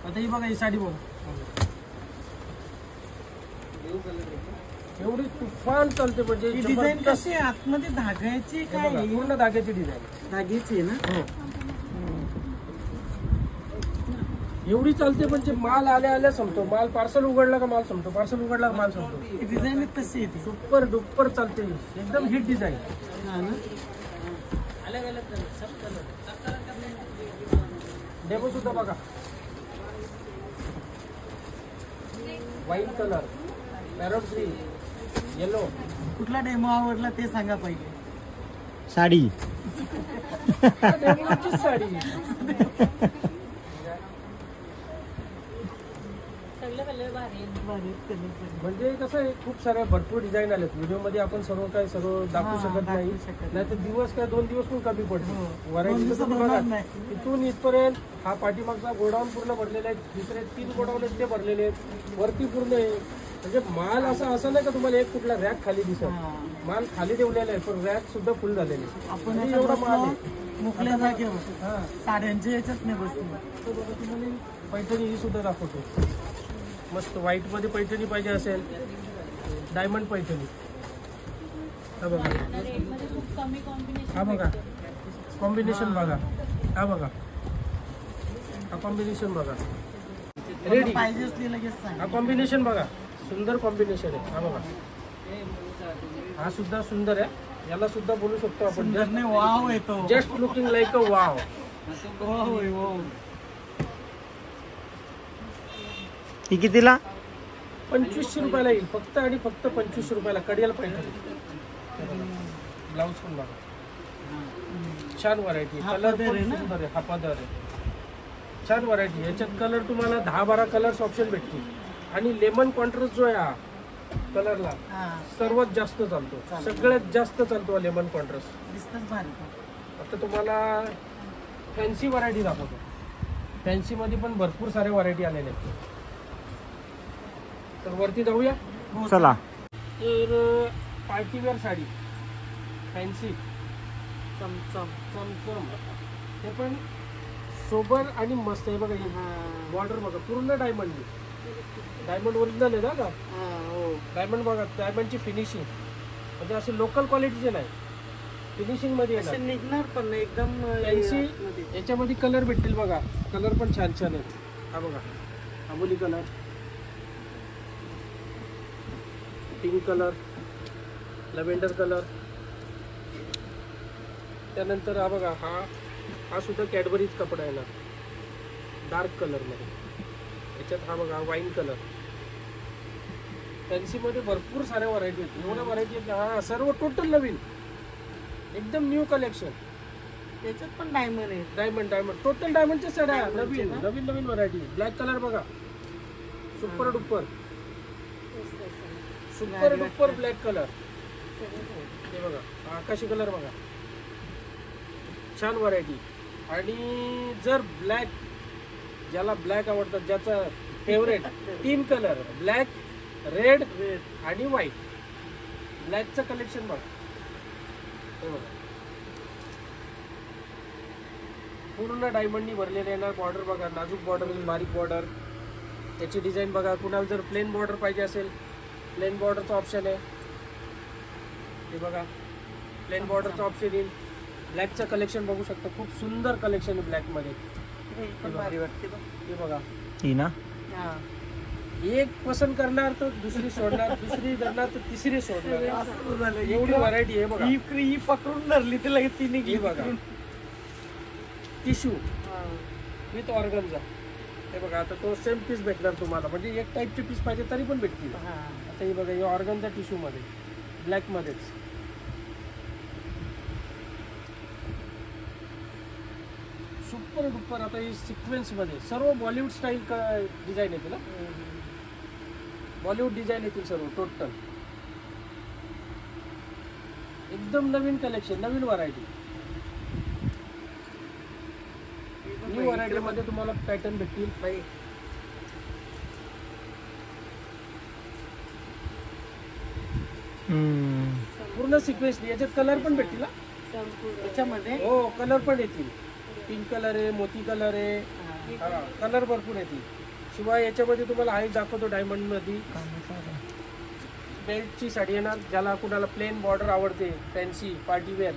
आता ही बघा, ही साडी बघा, एवढी तुफान चालते, म्हणजे डिझाईन जबरदस्त. कशी आहे? आतमध्ये धागायची हे काय बघा, आहे? पूर्ण धाग्याची डिझाईन. धागेची आहे ना. एवढी चालते, म्हणजे माल आल्या आल्या संपतो. माल पार्सल उघडला का माल संपतो, पार्सल उघडला का माल संपतो. डिझाईन तशी आहे ती. सुपर डुपर चालते, एकदम हिट डिझाईन. हा ना. डेमो सुद्धा बघा, white colour, parrot green, yellow. कुठला डेमो आवडला ते सांगा पहिले. साडी. डेमोचीच साडी. म्हणजे कसं आहे, खूप साऱ्या भरपूर डिझाईन आलेत. व्हिडिओमध्ये आपण सर्व दाखवू शकत नाही. नाही तर दिवस काय 2 दिवस पण कमी पडतो. व्हरायटी बघा, इथून इथपर्यंत हा पाठीमागचा गोडाऊन पूर्ण भरलेला आहे. दुसरे 3 गोडाऊन आहेत ते भरलेले आहेत. वरती पूर्ण आहे. म्हणजे माल असं नाही का तुम्हाला एक कुठला रॅक खाली दिसत. माल खाली ठेवलेला आहे, पण रॅक सुद्धा फुल झालेले. आपण एवढा माल आहे. मोकळ्या जागेवर साड्यांच्या याच्यात नाही बसलो. तुम्हाला पैठणी ही सुद्धा दाखवतो. मस्त व्हाईट मध्ये पैठणी पाहिजे असेल, डायमंड पैठणी. हा बघा, हा बघा कॉम्बिनेशन बघा, हा बघा, हा कॉम्बिनेशन बघा, रेडी पाहिजे असली लगेच सांग. हा कॉम्बिनेशन बघा, सुंदर कॉम्बिनेशन आहे. हा बघा, हा सुद्धा सुंदर आहे. याला सुद्धा बोलू शकतो आपण, वाव येतो. Just looking like a wow. Wow. ही कितीला? 2500 रुपयाला येईल, फक्त आणि फक्त 2500 रुपयाला. कडियाल पैठणी. ब्लाऊज पण बघा, छान व्हरायटी. कलर पण सुंदर आहे. हा पदर आहे. छान व्हरायटी. याच्यात कलर तुम्हाला 10-12 कलर्स ऑप्शन भेटतील. आणि लेमन कॉन्ट्रास्ट जो आहे हा कलरला सर्वात जास्त चालतो, सगळ्यात जास्त चालतो लेमन कॉन्ट्रास्ट. दिसतच भारी. आता तुम्हाला फॅन्सी व्हरायटी दाखवतो. फॅन्सी मध्ये पण भरपूर सारे व्हरायटी आलेले आहेत. तर वरती जाऊया. चला. तर पार्टीवेअर साडी फॅन्सी चमचम चमचम, हे पण सोबर आणि मस्त आहे बघा. बॉर्डर बघा पूर्ण डायमंड, डायमंड ओरिजिनल आहे ना का. डायमंड बघा, डायमंडची फिनिशिंग म्हणजे असे लोकल क्वालिटीचे नाही, फिनिशिंग मध्ये येणार. निघणार पण नाही एकदम फॅन्सी. याच्यामध्ये कलर भेटतील बघा, कलर पण छान छान आहेत. हा बघा, आबोली colour, pink colour, lavender colour. त्यानंतर हा बघा, हा सुद्धा कॅडबरीज कपडा आहे ना, डार्क कलर मध्ये. याच्यात हा बघा वाईन कलर. फॅन्सी मध्ये भरपूर साऱ्या व्हरायटी आहेत, एवढ्या व्हरायटी आहेत. हा सर्व टोटल नवीन, एकदम न्यू कलेक्शन. त्याच्यात पण डायमंड आहे. डायमंड डायमंड टोटल डायमंडच्या साड्या, नवीन नवीन नवीन व्हरायटी. ब्लॅक कलर बघा, super duper super duper black colour. हे बघा, आकाशी कलर बघा, छान व्हरायटी. आणि जर ब्लॅक, ज्याला ब्लॅक आवडतात, ज्याचा फेवरेट 3 कलर ब्लॅक, रेड आणि व्हाईट, ब्लॅकचं कलेक्शन बघा. हे बघा, पूर्ण डायमंडनी भरलेले येणार. बॉर्डर बघा, नाजूक बॉर्डर, बारीक बॉर्डर. याची डिझाईन बघा. कुणाला जर प्लेन बॉर्डर पाहिजे असेल, प्लेन बॉर्डरचा ऑप्शन आहे. हे बघा, प्लेन बॉर्डरचा ऑप्शन येईल. ब्लॅकचं कलेक्शन बघू शकता, खूप सुंदर कलेक्शन आहे ब्लॅक मध्ये. पण भारी वाटते बघ. हे बघा, ती ना एक पसंत करणार तर दुसरी सोडणार, दुसरी करणार तर तिसरी सोडणार, एवढी व्हरायटी आहे बघा. ही पकडून धरली तर लगेच तिने हे बघा, टिश्यू विथ ऑर्गनचा. हे बघा, आता तो सेम पीस भेटणार तुम्हाला, म्हणजे एक टाईपचे पीस पाहिजे तरी पण भेटतील. आता हे बघा, हे ऑर्गनचा टिश्यू मध्ये, ब्लॅक मध्येच. Super duper. आता ही सिक्वेन्स मध्ये सर्व बॉलिवूड स्टाईल डिझाईन येते ना, बॉलिवूड डिझाईन येतील सर्व टोटल. एकदम नवीन कलेक्शन, नवीन व्हरायटी. न्यू व्हरायटी मध्ये तुम्हाला पॅटर्न भेटतील. पूर्ण सिक्वेन्स. याच्यात कलर पण भेटतील त्याच्यामध्ये. हो, कलर पण येतील. पिंक कलर आहे, मोती कलर आहे, कलर भरपूर येतील. शिवाय याच्यामध्ये तुम्हाला आहे दाखवतो, डायमंड मध्ये बेल्टची साडी येणार. ज्याला कुणाला प्लेन बॉर्डर आवडते, फॅन्सी पार्टीवेअर,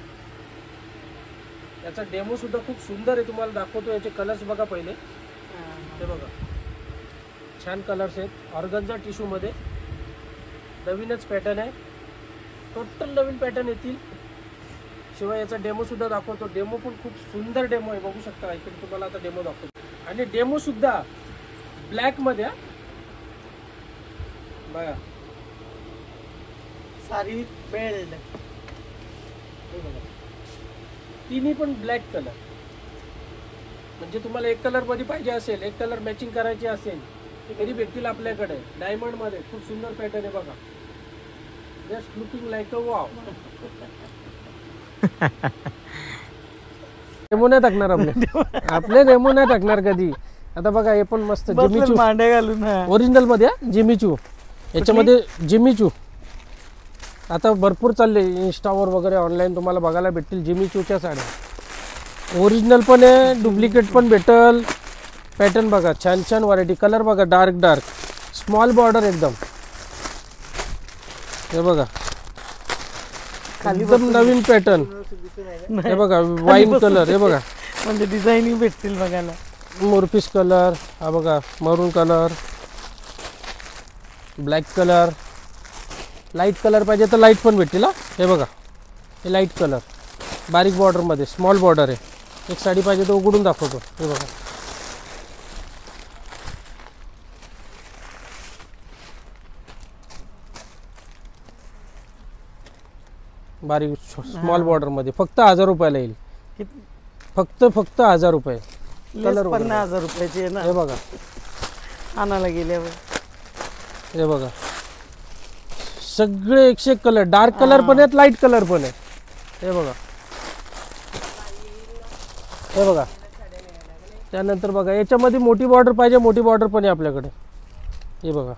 याचा डेमो सुद्धा खूप सुंदर आहे, तुम्हाला दाखवतो. याचे कलर्स बघा पहिले. हे बघा, छान कलर्स आहेत. ऑर्गनचा टिश्यू मध्ये नवीनच पॅटर्न आहे, टोटल नवीन पॅटर्न येतील. शिवाय याचा डेमो सुद्धा दाखवतो. डेमो पण खूप सुंदर डेमो आहे, बघू शकता. इकडे तुम्हाला आता डेमो दाखवतो. आणि डेमो सुद्धा ब्लॅक मध्ये बघा, साडी विथ बेल्ट. तिन्ही पण ब्लॅक कलर. म्हणजे तुम्हाला एक कलर मध्ये पाहिजे असेल, एक कलर मॅचिंग करायची असेल तरी भेटतील आपल्याकडे. डायमंड मध्ये खूप सुंदर पॅटर्न आहे बघा. Just looking like a wow. Demo नाही टाकणार आपले डेमो नाही टाकणार कधी. आता बघा, हे पण मस्त जिमीचू मांड्या घालून ओरिजिनल मध्ये, जिमीचू. याच्यामध्ये जिमीचू आता भरपूर चालले इंस्टावर वगैरे, ऑनलाईन तुम्हाला बघायला भेटतील जिमीचूच्या साड्या. ओरिजिनल पण आहे, डुप्लिकेट पण भेटल. पॅटर्न बघा, छान छान व्हरायटी. कलर बघा, डार्क डार्क, स्मॉल बॉर्डर एकदम. हे बघा, एकदम नवीन पॅटर्न. हे बघा, वाईन कलर. हे बघा, म्हणजे डिझाईनिंग भेटतील बघायला. मोरपीस कलर. हा बघा, मरून colour, black colour. Light colour पाहिजे तर लाईट पण भेटतील. हे बघा, हे लाईट कलर, बारीक बॉर्डर मध्ये, स्मॉल बॉर्डर आहे. एक साडी पाहिजे तर उघडून दाखवतो. हे बघा, बारीक स्मॉल बॉर्डर मध्ये. फक्त 1000 रुपयाला येईल. फक्त 1000 रुपये. कलर 50,000 रुपयाची आहे ना. हे बघा, आणायला गेल्यावर हे बघा सगळे 101 कलर, डार्क कलर पण आहेत, लाईट कलर पण आहे. हे बघा, हे बघा. त्यानंतर बघा याच्यामध्ये मोठी बॉर्डर पाहिजे, मोठी बॉर्डर पण आहे आपल्याकडे. हे बघा,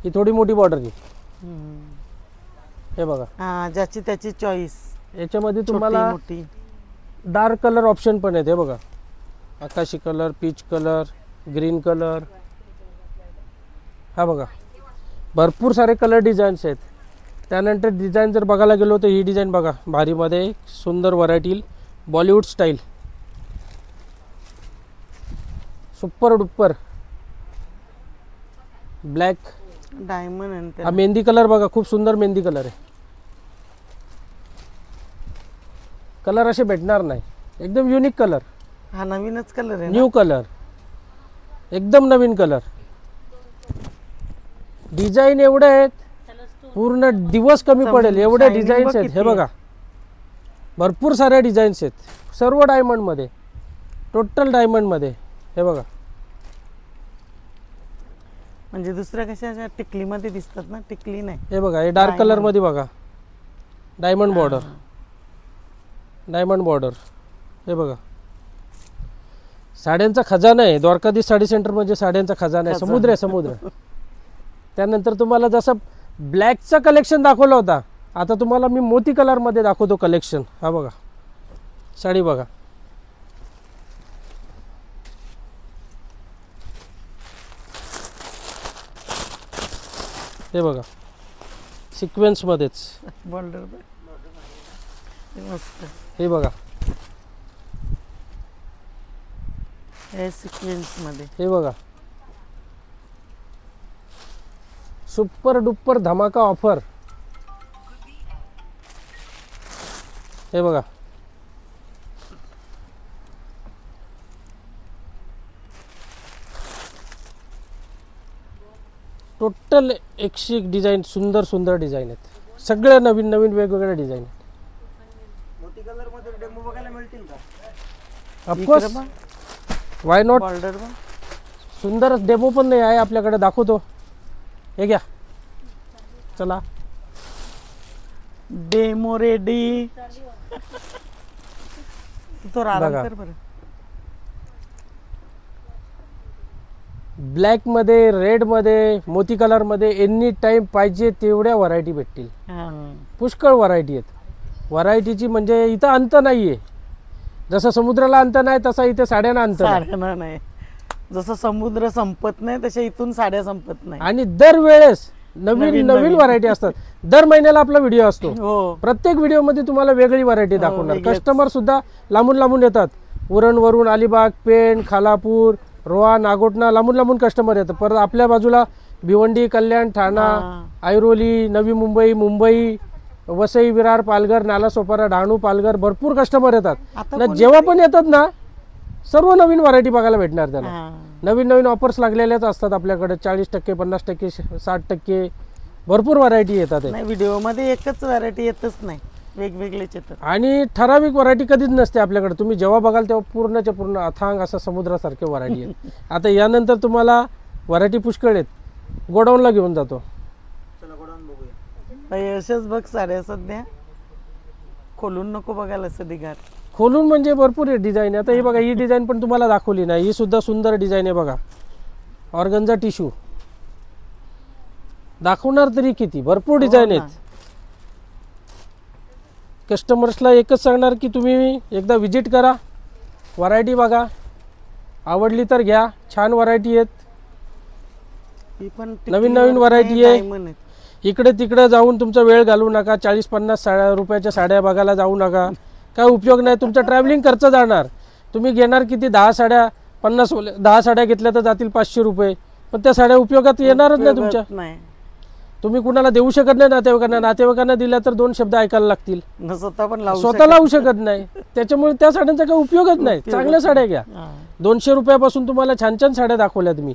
ही थोडी मोठी बॉर्डर आहे. हे बघा, हा, ज्याची त्याची चॉईस. याच्यामध्ये तुम्हाला मोठी डार्क कलर ऑप्शन पण आहेत. हे बघा, आकाशी colour, peach colour, green colour. हा बघा, भरपूर सारे कलर डिझाईन्स आहेत. त्यानंतर डिझाईन जर बघायला गेलो तर ही डिझाईन बघा, भारीमध्ये सुंदर variety, Bollywood style, super duper black diamond. हा मेहंदी कलर बघा, खूप सुंदर मेहंदी कलर आहे. कलर असे भेटणार नाही, एकदम युनिक कलर. हा नवीनच कलर आहे. न्यू कलर, एकदम नवीन कलर. डिझाईन एवढे आहेत, पूर्ण दिवस कमी पडेल एवढे डिझाईन्स आहेत. हे बघा, भरपूर साऱ्या डिझाईन्स आहेत, सर्व डायमंड मध्ये, टोटल डायमंड मध्ये. हे बघा, म्हणजे दुसऱ्या कशा टिकली मध्ये दिसतात ना, टिकली नाही. हे बघा, हे डार्क कलर मध्ये बघा, डायमंड बॉर्डर, डायमंड बॉर्डर. हे बघा, साड्यांचा खजाना आहे. द्वारकाधीश साडी सेंटर म्हणजे साड्यांचा खजाना आहे, समुद्र आहे, समुद्र. त्यानंतर तुम्हाला जसं ब्लॅकचा कलेक्शन दाखवला होता, आता तुम्हाला मी मोती कलर मध्ये दाखवतो कलेक्शन. हा बघा, साडी बघा, हे बघा, सिक्वेन्स मध्येच. बॉर्डर मस्त. हे बघा, हे सिक्वेन्स मध्ये. हे बघा, सुपर डुपर धमाका ऑफर. हे बघा, टोटल 101 डिझाईन, सुंदर सुंदर डिझाईन आहेत, सगळे नवीन नवीन वेगवेगळे डिझाईन आहेत. मोती कलर मध्ये डेमो बघायला मिळतील का? Of course, why not. बॉर्डर सुंदर डेमो पण नाही आहे आपल्याकडे, दाखवतो. हे घ्या, चला. Demo ready. तो आराम बघा. कर बरं. ब्लॅक मध्ये, रेड मध्ये, मोती कलर मध्ये, एनी टाइम पाहिजे तेवढ्या व्हरायटी भेटतील. हा. पुष्कळ व्हरायटी आहेत. व्हरायटीची म्हणजे इथं अंत नाहीये. जसं समुद्राला अंत नाही तसा इथे साड्यांना अंत नाही. साड्या नाही. जसं समुद्र संपत नाही तशा इथून साड्या संपत नाही. आणि दरवेळेस नवीन नवीन नवीन व्हरायटी असतात. दर महिन्याला आपला व्हिडिओ असतो. हो. प्रत्येक व्हिडिओ मध्ये तुम्हाला वेगळी व्हरायटी दाखवणार. वेगळेच. कस्टमर सुद्धा लांबून लांबून येतात. उरण वरून, अलिबाग, पेण, खालापूर, रोहा, नागोटना, लांबून लांबून कस्टमर येतात. परत आपल्या बाजूला भिवंडी, कल्याण, ठाणा, ऐरोली, नवी मुंबई, मुंबई, वसई, विरार, पालघर, नालासोपारा, डहाणू, पालघर, भरपूर कस्टमर येतात. आता ना जेव्हा पण येतात ना, सर्व नवीन व्हरायटी बघायला भेटणार त्यांना. हा. नवीन नवीन ऑफर्स लागलेल्याच असतात आपल्याकडे. 40%, 50%, 60%, भरपूर व्हरायटी येतात. नाही, व्हिडिओ मध्ये एकच व्हरायटी येतच नाही, वेगवेगळेच येतात. आणि ठराविक व्हरायटी कधीच नसते आपल्याकडे. तुम्ही जेव्हा बघाल तेव्हा पूर्णच्या पूर्ण अथांग असा समुद्रासारखे व्हरायटी आहेत. आता यानंतर तुम्हाला व्हरायटी पुष्कळ आहेत. गोडाऊनला घेऊन जातो. चला गोडाऊन बघूया. अशाच बघ साड्या सध्या खोलून नको बघायला सध्या घाट. खोलून म्हणजे भरपूर आहे डिझाईन. आता ही बघा, ही डिझाईन पण तुम्हाला दाखवली नाही. ही सुद्धा सुंदर डिझाईन आहे बघा. ऑर्गन्झा टिश्यू दाखवणार तरी किती, भरपूर डिझाईन आहेत. कस्टमर्सला एकच सांगणार की तुम्ही एकदा विजिट करा, व्हरायटी बघा, आवडली तर घ्या. छान व्हरायटी आहेत, ही पण नवीन नवीन व्हरायटी आहे. इकडे तिकडे जाऊन तुमचा वेळ घालवू नका. 40-50 रुपयाच्या साड्या बघायला जाऊ नका. काय उपयोग नाही. तुमचा ट्रॅव्हलिंग खर्च जाणार. तुम्ही घेणार किती, 10 साड्या, 10 साड्या घेतल्या तर जातील 500 रुपये. पण त्या साड्या उपयोगात येणारच नाही तुमच्या. तुम्ही कुणाला देऊ शकत नाही नातेवाईकांना. नातेवाईकांना दिल्या तर 2 शब्द ऐकायला लागतील. स्वतः लावू शकत नाही. त्याच्यामुळे त्या साड्यांचा काही उपयोगच नाही. चांगल्या साड्या घ्या. 200 रुपयापासून तुम्हाला छान छान साड्या दाखवल्या तुम्ही.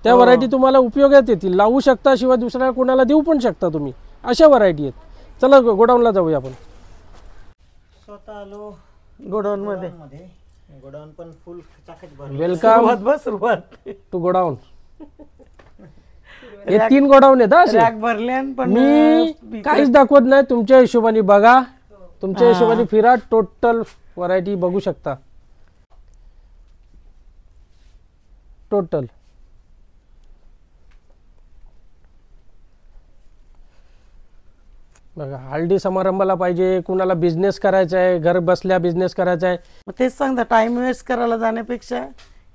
त्या व्हरायटी तुम्हाला उपयोगात येतील. लावू शकता, शिवाय दुसऱ्या कोणाला देऊ पण शकता तुम्ही. अशा व्हरायटी आहेत. चला गोडाऊनला जाऊया आपण. स्वतः आलो गोडाऊन मध्ये. गोडाऊन पण फुल चाकच भरलं. वेलकम सुरुवात टू गोडाऊन. हे 3 गोडाऊन आहेत असे. रॅक भरल्या पण मी काहीच दाखवत नाही, तुमच्या हिशोबाने बघा, तुमच्या हिशोबाने फिरा, टोटल व्हरायटी बघू शकता. टोटल बघा, हळदी समारंभाला पाहिजे, कुणाला बिझनेस करायचा आहे, घर बसल्या बिझनेस करायचा आहे, मग तेच सांगता, टाइम वेस्ट करायला जाण्यापेक्षा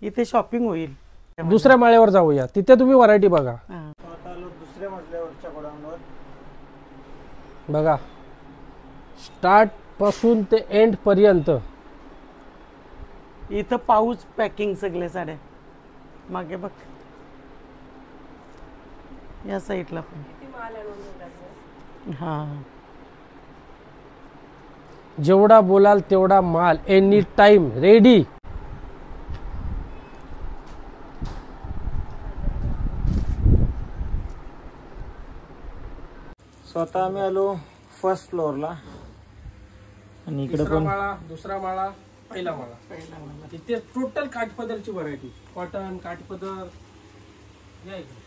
इथे शॉपिंग होईल. दुसऱ्या माळ्यावर जाऊया, तिथे तुम्ही व्हरायटी बघा. आता आलो दुसऱ्या मजल्यावरच्या गोडाऊनवर. बघा, स्टार्ट पासून ते एंड पर्यंत इथं पाऊच पॅकिंग सगळे साड्या मागे बघ, या साईडला पण. हा, जेवढा बोलाल तेवढा माल एनी टाइम रेडी. स्वतः आम्ही आलो फर्स्ट फ्लोअरला आणि इकडे पण माळा, दुसरा माळा, पहिला माळा. इथे टोटल काठपदरची व्हरायटी, कॉटन, काठपदर. या इकडे.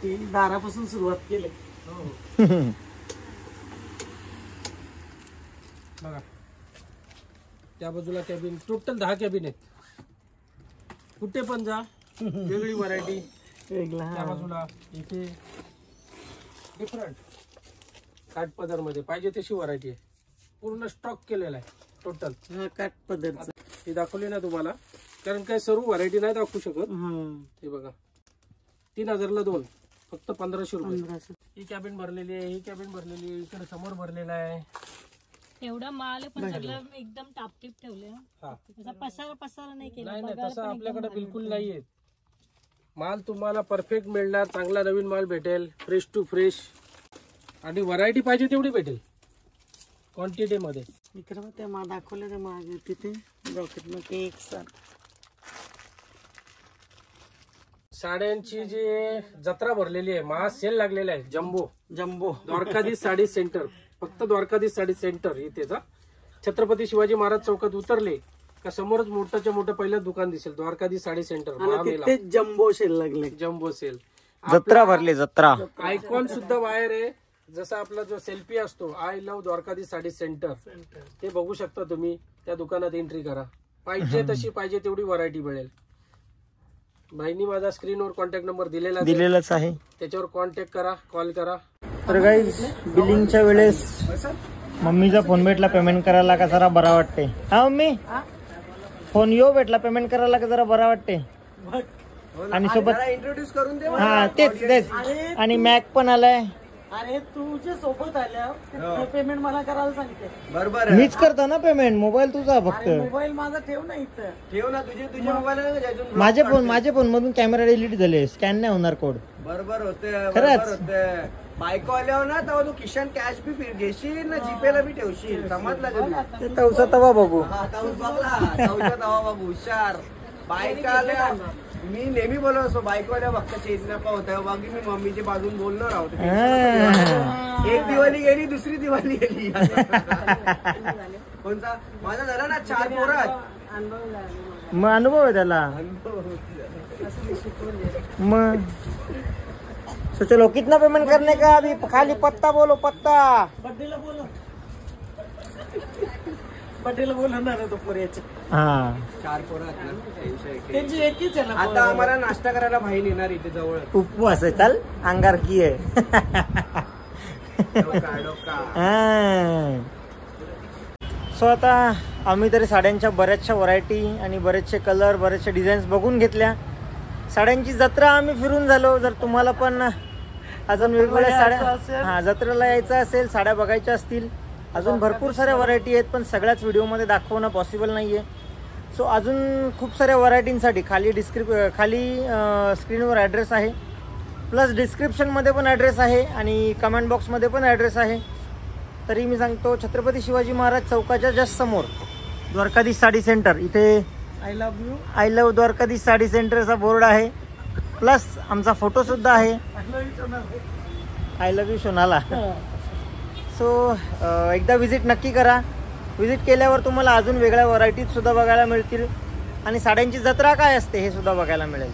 ती दारापासून सुरुवात केली. बघा, त्या बाजूला कॅबिन, टोटल 10 कॅबिन आहेत. कुठे पण जा वेगळी व्हरायटी. वेगळा त्या बाजूला इथे डिफरंट काठपदर मध्ये पाहिजे तशी व्हरायटी आहे. पूर्ण स्टॉक केलेला आहे टोटल. हा काठ पदरचा. ही दाखवली ना तुम्हाला, कारण काय सर्व व्हरायटी नाही दाखवू शकत. हे बघा, 3000 ला 2, फक्त 1500 रुपये. ही कॅबिन भरलेली आहे, ही कॅबिन भरलेली आहे, इकडे समोर भरलेला आहे. एवढा माल आहे पण सगळं एकदम टापटीप ठेवले. पसारा नाही केला. नाही तसं आपल्याकडे बिलकुल नाहीये. माल तुम्हाला परफेक्ट मिळणार, चांगला नवीन माल भेटेल, फ्रेश टू फ्रेश, आणि व्हरायटी पाहिजे तेवढी भेटेल क्वांटिटी मध्ये. इकडे त्या दाखवले त्या मागे तिथे ब्रॉकेट मध्ये एक साड्यांची जी जत्रा भरलेली आहे, महा सेल लागलेला आहे. Jumbo jumbo Dwarkadhish sari centre, फक्त द्वारकाधीश साडी सेंटर इथेच. छत्रपती शिवाजी महाराज चौकात उतरले का समोरच मोठंच्या मोठं पहिलं दुकान दिसेल, द्वारकाधीश साडी सेंटर. तिथे जम्बो सेल लागले. जम्बो सेल, जत्रा भरली, जत्रा. आयकॉन सुद्धा बाहेर आहे. जसा आपला जो सेल्फी असतो, I love Dwarkadhish sari centre, ते बघू शकता तुम्ही. त्या दुकानात एंट्री करा, पाहिजे तशी पाहिजे तेवढी व्हरायटी मिळेल. भाईनी माझा स्क्रीनवर कॉन्टॅक्ट नंबर दिलेलाच आहे, त्याच्यावर कॉन्टॅक्ट करा, कॉल करा. तर गाईज, बिलिंगच्या वेळेस मम्मीचा फोन भेटला पेमेंट करायला का जरा बरा वाटते. हा मम्मी, फोन भेटला पेमेंट करायला का जरा बरा वाटते. आणि सोबत इंट्रोड्यूस करून दे. हा तेच. आणि मॅक पण आलाय. अरे तुझ्या सोबत आल्या पेमेंट मला करायला सांगते. बरोबर, मीच करतो ना पेमेंट. मोबाईल तुझा फक्त. मोबाईल माझा ठेव ना इथं. ठेव ना तुझे मोबाईल. माझे फोन मधून कॅमेरा डिलीट झाले, स्कॅन नाही होणार कोड. बरोबर होते, खरंच. बायको आल्यावर ना तेव्हा तू खिशान कॅश बी घेशील ना, जीपेला बी ठेवशील. समजला का? तवसा तवा बघू. तवा बाबू हुशार. बायका आल्या, मी नेहमी बोलत असतो बायको आल्या बघता चेंज नका होत्या. बाकी मी मम्मीच्या बाजून बोलणार आहोत. एक दिवाळी गेली, दुसरी दिवाळी गेली. कोणता माझा झाला ना 4 पोरं. मग अनुभव आहे त्याला. मग तो चलो, कितना पेमेंट करने का? अभी खाली पत्ता बोलो, पत्ता. बड्डेला बोलणार तो पर्याचे. हा, 4 पोरं आहेत ना, त्यांची एकच आहे ना. आता आम्हाला नाश्ता करायला भाई येणार इथे जवळ. उपवास आहे. चाल, अंगार की आहे. सो आता आम्ही तरी साड्यांच्या बऱ्याचशा व्हरायटी आणि बरेचसे कलर, बरेचसे डिझाईन्स बघून घेतल्या. साड्यांची जत्रा आम्ही फिरून झालो. जर तुम्हाला पण अजून वेगवेगळ्या साड्या, जत्रेला यायचं असेल, साड्या बघायच्या असतील, अजून भरपूर साऱ्या व्हरायटी आहेत, पण सगळ्याच व्हिडिओमध्ये दाखवणं पॉसिबल नाही आहे. सो अजून खूप साऱ्या व्हरायटींसाठी खाली स्क्रीनवर ॲड्रेस आहे, प्लस डिस्क्रिप्शनमध्ये पण ॲड्रेस आहे आणि कमेंट बॉक्समध्ये पण ॲड्रेस आहे. तरी मी सांगतो, छत्रपती शिवाजी महाराज चौकाच्या जस्ट समोर द्वारकाधीश साडी सेंटर, इथे आय लव्ह द्वारकाधीश साडी सेंटरचा बोर्ड आहे, प्लस आमचा फोटोसुद्धा आहे, I love you Sonala. So एकदा विजिट नक्की करा. व्हिजिट केल्यावर तुम्हाला अजून वेगळ्या व्हरायटीज सुद्धा बघायला मिळतील आणि साड्यांची जत्रा काय असते हे सुद्धा बघायला मिळेल.